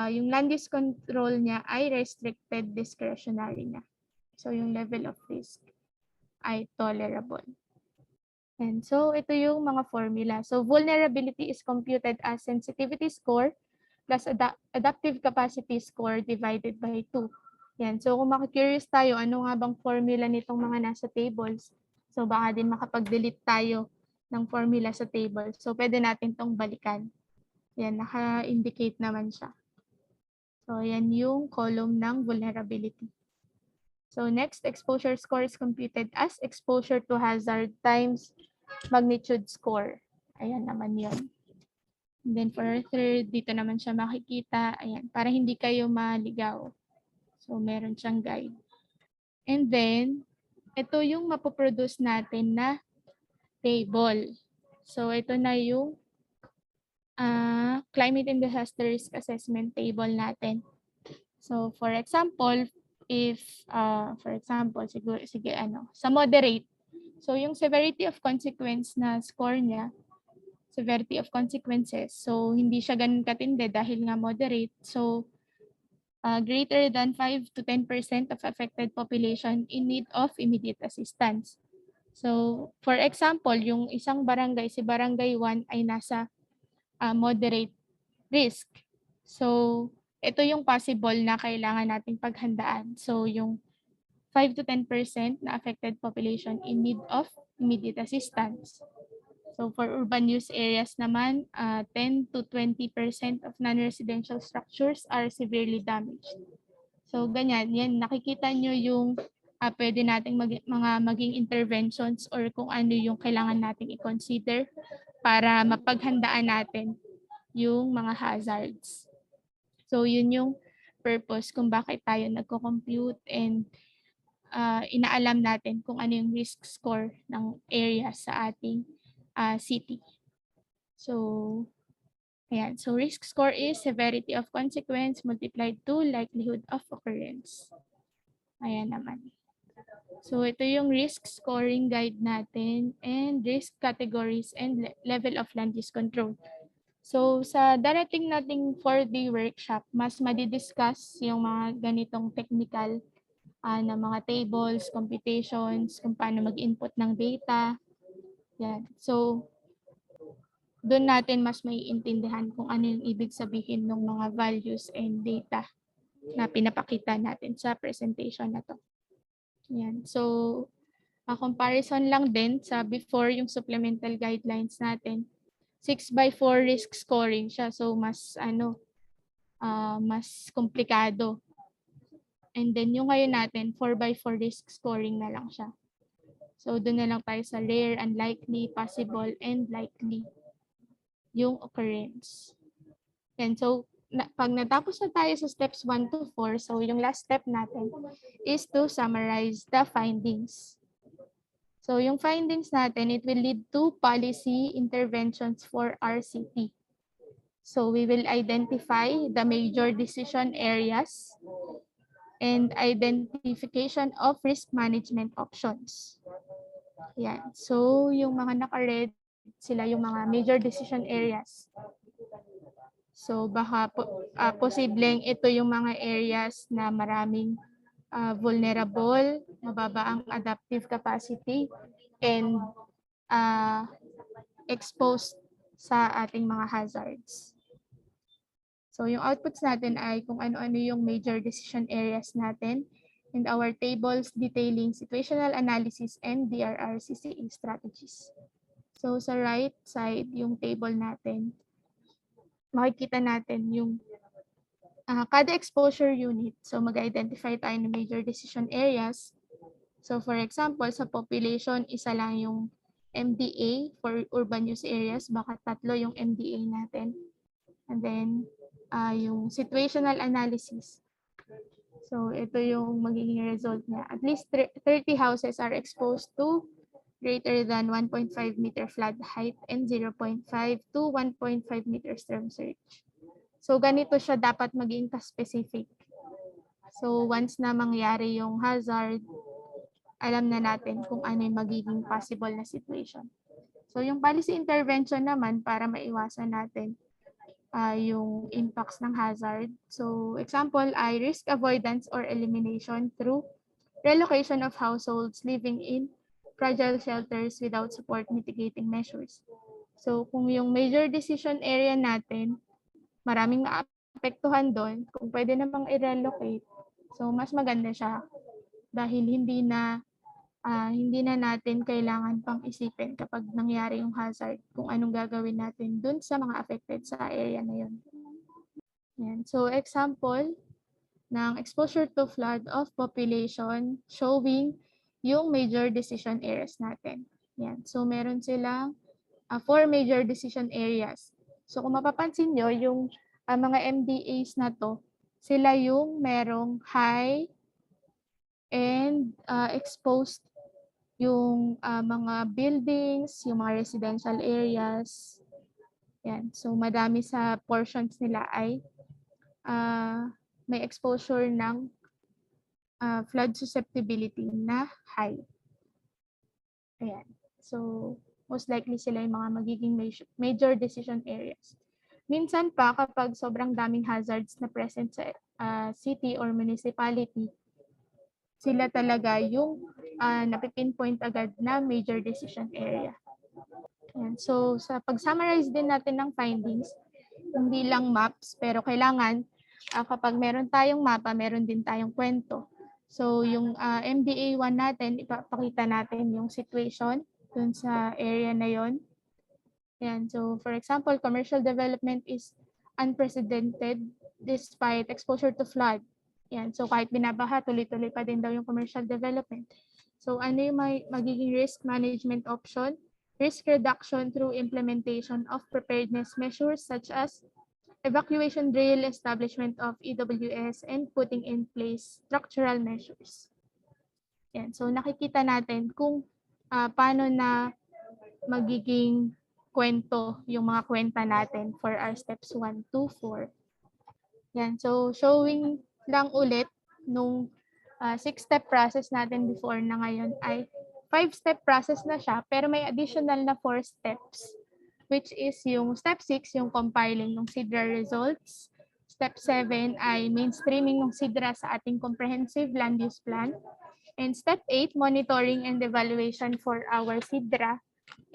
yung land use control niya ay restricted discretionary na. So, yung level of risk ay tolerable. And so, ito yung mga formula. So, vulnerability is computed as sensitivity score plus adaptive capacity score divided by 2. Yan. So, kung makikurious tayo, ano nga bang formula nitong mga nasa tables? So, baka din makapag-delete tayo ng formula sa table. So, pwede natin tong balikan. Yan, naka-indicate naman siya. So, yan yung column ng vulnerability. So, next, exposure score is computed as exposure to hazard times magnitude score. Ayan naman yun. And then for third, dito naman siya makikita. Ayan, para hindi kayo maligaw. So, meron siyang guide. And then, ito yung mapoproduce natin na table. So, ito na yung climate and disaster risk assessment table natin. So, for example, if, sa moderate, so yung severity of consequence na score niya, severity of consequences, so hindi siya ganun katindi dahil nga moderate. So, greater than 5 to 10% of affected population in need of immediate assistance. So, for example, yung isang barangay, si Barangay 1 ay nasa moderate risk. So, ito yung possible na kailangan nating paghandaan. So, yung 5 to 10% na affected population in need of immediate assistance. So, for urban use areas naman, 10 to 20% of non-residential structures are severely damaged. So, ganyan. Yan, nakikita nyo yung pwede nating maging interventions or kung ano yung kailangan nating i-consider para mapaghandaan natin yung mga hazards. So yun yung purpose kung bakit tayo nagko-compute and inaalam natin kung ano yung risk score ng area sa ating city. So, ayan. So, risk score is severity of consequence multiplied to likelihood of occurrence. Ayan naman. So, ito yung risk scoring guide natin and risk categories and level of land use control. So, sa darating nating 4D workshop, mas madidiscuss yung mga ganitong technical na mga tables, computations, kung paano mag-input ng data. Yan. So, doon natin mas maiintindihan kung ano yung ibig sabihin ng mga values and data na pinapakita natin sa presentation na to. Yan. So, comparison lang din sa before yung supplemental guidelines natin. 6x4 risk scoring siya. So, mas mas komplikado. And then yung ngayon natin, 4x4 risk scoring na lang siya. So doon na lang tayo sa rare, unlikely, possible, and likely yung occurrence. And so pag natapos na tayo sa steps 1 to 4, so yung last step natin is to summarize the findings. So yung findings natin, it will lead to policy interventions for our city. So we will identify the major decision areas and identification of risk management options. Yan. So, yung mga naka-red, sila yung mga major decision areas. So, baka posibleng ito yung mga areas na maraming vulnerable, mababa ang adaptive capacity, and exposed sa ating mga hazards. So, yung outputs natin ay kung ano-ano yung major decision areas natin and our tables detailing situational analysis and DRRCCA strategies. So, sa right side, yung table natin, makikita natin yung kada exposure unit. So, mag-identify tayo ng major decision areas. So, for example, sa population, isa lang yung MDA for urban use areas. Baka 3 yung MDA natin. And then, yung situational analysis. So, ito yung magiging result niya. At least 30 houses are exposed to greater than 1.5 meter flood height and 0.5 to 1.5 meter storm surge. So, ganito siya dapat maging ka-specific. So, once na mangyari yung hazard, alam na natin kung ano yung magiging possible na situation. So, yung policy intervention naman para maiwasan natin yung impacts ng hazard. So, example ay risk avoidance or elimination through relocation of households living in fragile shelters without support mitigating measures. So, kung yung major decision area natin, maraming naapektuhan doon, kung pwede namang i-relocate, so mas maganda siya dahil hindi na natin kailangan pang isipin kapag nangyari yung hazard kung anong gagawin natin dun sa mga affected sa area na yun. Yan. So, example ng exposure to flood of population showing yung major decision areas natin. Yan. So, meron silang 4 major decision areas. So, kung mapapansin nyo, yung mga MDAs na to, sila yung merong high and exposed yung mga buildings, yung mga residential areas. Yan. So, madami sa portions nila ay may exposure ng flood susceptibility na high. Ayan. So, most likely sila yung mga magiging major decision areas. Minsan pa, kapag sobrang daming hazards na present sa city or municipality, sila talaga yung napipinpoint agad na major decision area. Ayan. So, sa pag-summarize din natin ng findings, hindi lang maps, pero kailangan kapag meron tayong mapa, meron din tayong kwento. So, yung MDA 1 natin, ipapakita natin yung situation dun sa area na yon. Ayan. So, for example, commercial development is unprecedented despite exposure to flood. Yan. So kahit binabaha, tuloy-tuloy pa din daw yung commercial development. So ano yung magiging risk management option? Risk reduction through implementation of preparedness measures such as evacuation drill, establishment of EWS, and putting in place structural measures. Yan. So nakikita natin kung paano na magiging kwento yung mga kwenta natin for our steps 1 to 4. Yan. So showing lang ulit nung 6-step process natin before na ngayon ay 5-step process na siya pero may additional na 4 steps, which is yung step 6, yung compiling ng SIDRA results. Step 7 ay mainstreaming ng SIDRA sa ating comprehensive land use plan. And step 8, monitoring and evaluation for our SIDRA.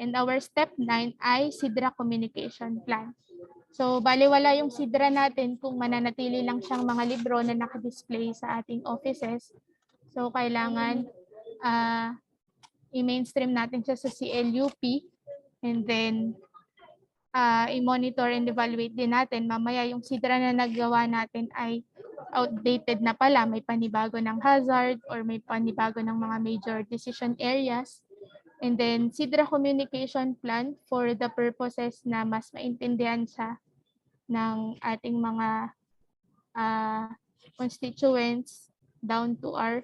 And our step 9 ay SIDRA communication plan. So, baliwala yung SIDRA natin kung mananatili lang siyang mga libro na nakadisplay sa ating offices. So, kailangan i-mainstream natin siya sa CLUP and then i-monitor and evaluate din natin. Mamaya yung SIDRA na nagawa natin ay outdated na pala, may panibago ng hazard or may panibago ng mga major decision areas. And then SIDRA communication plan for the purposes na mas maintindihan siya ng ating mga constituents down to our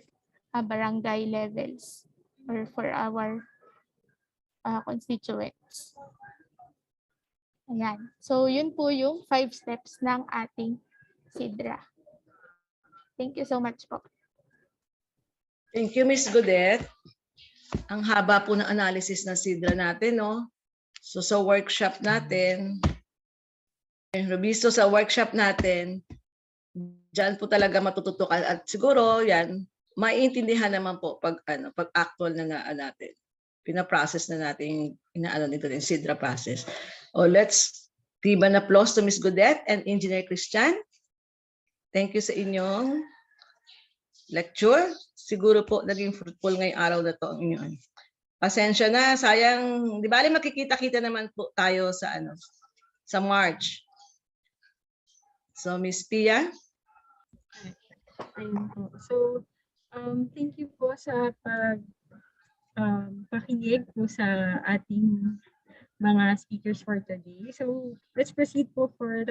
barangay levels or for our constituents. Ayan. So yun po yung 5 steps ng ating SIDRA. Thank you so much po. Thank you, Ms. Godet. Ang haba po ng analysis ng SIDRA natin, no? So sa workshop natin, Robisto, sa workshop natin, dyan po talaga matututukan at siguro yan, maiintindihan naman po pag actual na natin. Pina-process na natin, inaano nito yung SIDRA process. Let's give an applause to Ms. Godet and Engineer Christian. Thank you sa inyong lecture. Siguro po naging fruitful ngayong araw na to ang inyong. Pasensya na, sayang, di bali makikita-kita naman po tayo sa sa March. So Ms. Pia. Ayun po. So, thank you po sa pakinig po sa ating mga speakers for today. So, let's proceed po for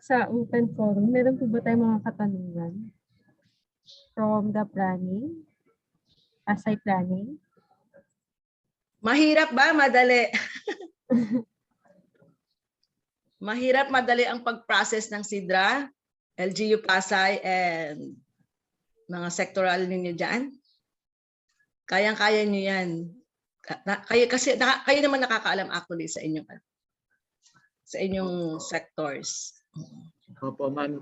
sa open forum. Meron po ba tayong mga katanungan from the planning, Pasay planning? Mahirap ba? Madali. Mahirap madali ang pag-process ng SIDRA, LGU Pasay, and mga sectoral ninyo dyan? Kayang-kaya nyo yan. Kayo naman nakakaalam actually sa inyong sectors. Opo, ma'am.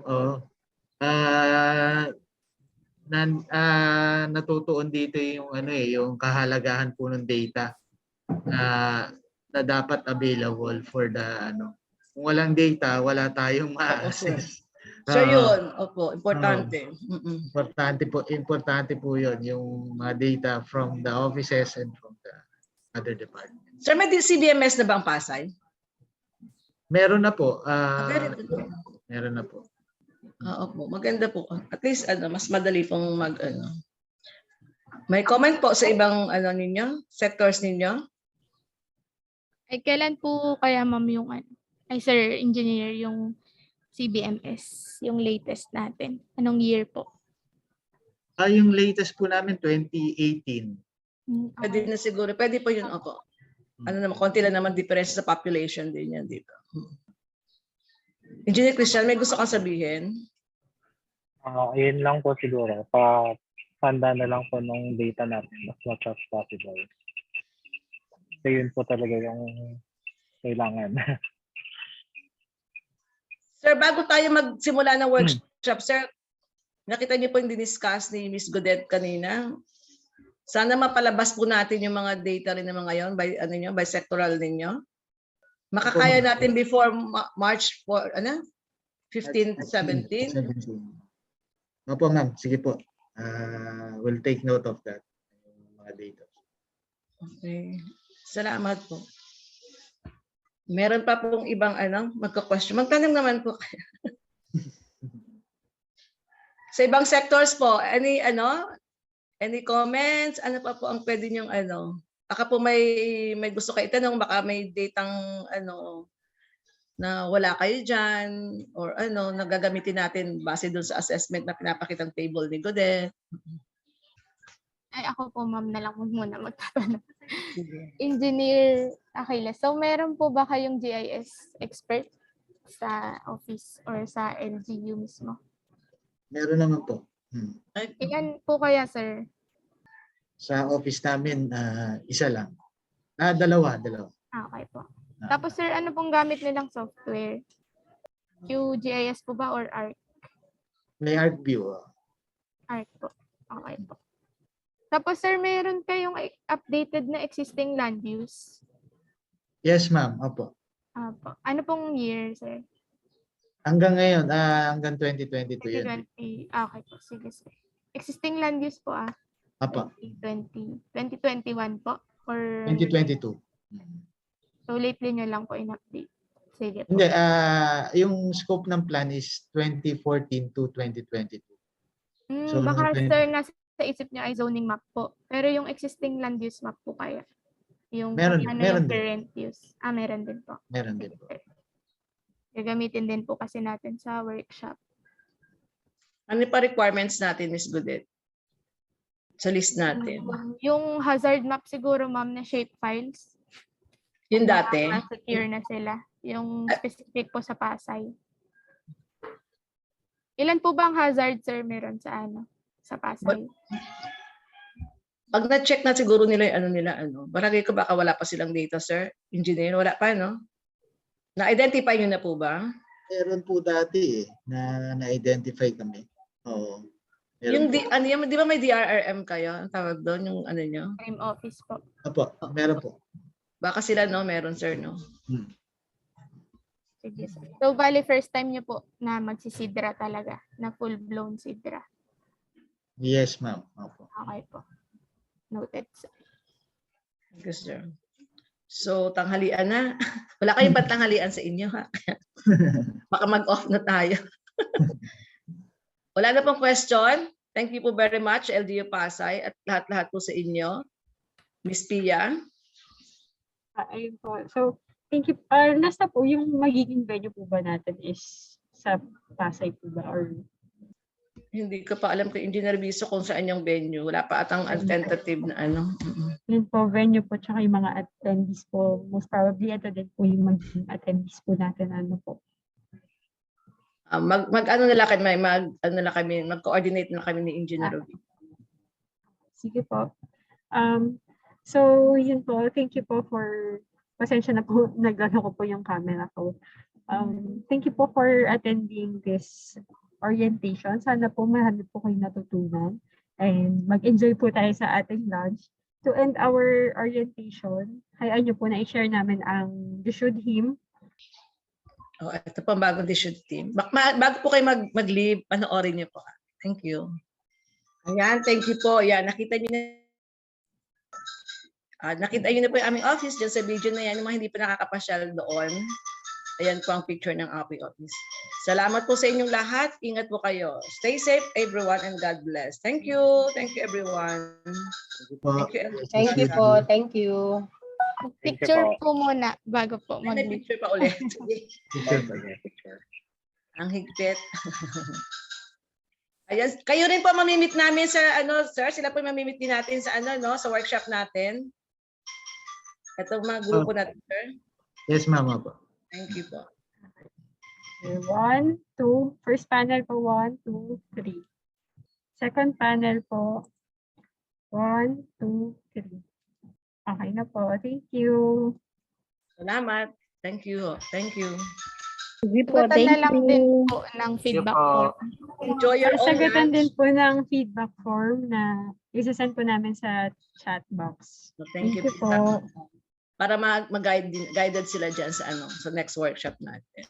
Natutuon dito yung yung kahalagahan po ng data na dapat available for the Kung walang data, wala tayong ma-access. So yun, opo, importante. Importante po yun, yung mga data from the offices and from the other departments. Sir, may CBMS na ba ang Pasay? Meron na po. Very good. Meron na po. Opo, maganda po. At least mas madali pong May comment po sa ibang ninyo, sectors ninyo? Ay, kailan po kaya ma'am yung Sir Engineer, yung CBMS, yung latest natin? Anong year po? Yung latest po namin, 2018. Pwede na siguro. Pwede po yun, opo. Konti lang naman difference sa population din yan dito. Engineer Christian, may gusto kang sabihin? Yun lang po siguro. Handa na lang po ng data natin as much as possible. So yun po talaga yung kailangan. Sir, bago tayo magsimula ng workshop, sir, nakita niyo po yung diniscuss ni Ms. Godet kanina. Sana mapalabas po natin yung mga data rin naman ngayon by sectoral ninyo. Makakaya natin before March 15, 17. Opo, ma'am. Sige po. We'll take note of that. Mga data. Okay. Salamat po. Meron pa pong ibang magka-question. Magtanong naman po kayo. Sa ibang sectors po, any comments? Ano pa po ang pwede niyong Baka po may gusto kayo itanong, baka may datang na wala kayo dyan or ano, nagagamitin natin base dun sa assessment na pinapakitang table ni Godet. Ay, ako po, ma'am, na lang muna magtatanong. Sige. Engineer Aquila, so meron po ba kayong GIS expert sa office or sa LGU mismo? Meron naman po. Ay, Ilan po kaya, sir? Sa office namin, isa lang. Dalawa. Okay po. Tapos, sir, ano pong gamit nilang software? QGIS po ba or ARC? May ArcView. ARC po. Okay po. Tapos, sir, meron kayong updated na existing land use? Yes, ma'am. Opo. Po. Ano pong year, sir? Hanggang ngayon, hanggang 2022 yun. 2020. Okay po. Sige, sir. Existing land use po, Opo. 2021 po? Or 2022. so lately nyo lang po in-update? Sige po. Hindi, yung scope ng plan is 2014 to 2022. So, Baka, 20 sir, nasa isip nyo ay zoning map po. Pero yung existing land use map po kaya? Yung Meron- kung ano meron yung din. current use. Meron din po. Meron din po. Gagamitin din po kasi natin sa workshop. ano pa requirements natin, Ms. Godet? Sa list natin. Yung hazard map siguro, ma'am, na shape files. Yung dati. Secure na sila. Yung specific po sa Pasay. Ilan po ba ang hazard, sir, meron sa sa Pasay? Pag na-check na siguro nila yung barangay ko baka wala pa silang data, sir. Engineer, wala pa, no? Na-identify nyo na po ba? Meron po dati na na-identify kami. Oo. Meron Yung po. di ba may DRRM kayo? Ang tawag doon, yung nyo? Prime office po. Opo, meron po. Baka sila, no? Meron, sir, no? Sige, sir. So, bali, first time nyo po na magsisidra talaga, na full-blown sidra. Yes, ma'am. Opo. Okay po. Noted, sir. Okay, sir. So, tanghalian na. Wala kayong tanghalian sa inyo, ha? Baka mag-off na tayo. Wala na pong question. Thank you po very much, LGU Pasay, at lahat-lahat po sa inyo. Miss Pia. Ayun po. So, thank you. Nasa po, yung magiging venue po ba natin is sa Pasay po ba? Or Hindi ko pa alam kay Engineer Viso kung saan yung venue. Wala pa atang tentative na yun po, venue po, tsaka yung mga attendees po. Most probably, ito din po yung magiging attendees po natin. Po. Mag-coordinate na kami ni Engineer Viso. Sige po. So, yun po. Thank you po for, pasensya na po, nag-ano ko po yung camera ko. Thank you po for attending this orientation. Sana po marami po kayo natutunan. And mag-enjoy po tayo sa ating lunch. To end our orientation, hayaan nyo po na i-share namin ang You Should Him. Oh, ito pa bagong issue team. Bago po kayo mag-leave, panoorin niyo po. Thank you. Ayan, thank you po. Ayan, nakita niyo na po yung aming office dyan sa video na yan. Yung mga hindi pa nakakapasyal doon. Ayan po ang picture ng aming office. Salamat po sa inyong lahat. Ingat po kayo. Stay safe, everyone, and God bless. Thank you. Thank you, everyone. Thank you po. Thank you. Thank you po. Thank you. Thank you Picture po. po muna bago po May mag-leave. picture pa ulit. Picture. Ang higpit. Ayan, kayo rin po mamimit namin sa sir, sila po mamimit din natin sa sa workshop natin. Itong mga grupo natin, sir. Yes, ma'am. Opo. Thank you po. 1, 2. First panel po, 1, 2, 3. Second panel po, 1, 2, 3. Okay na po. Thank you. Salamat. Thank you. Thank you. Sige po. Sagutan Thank na lang din you. po ng feedback po. form. Enjoy your own Sagutan din lunch. po ng feedback form na isasend po namin sa chat box. Thank you po. Para mag-guided sila dyan sa sa next workshop natin.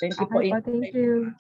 Thank you po. Okay po. Thank you.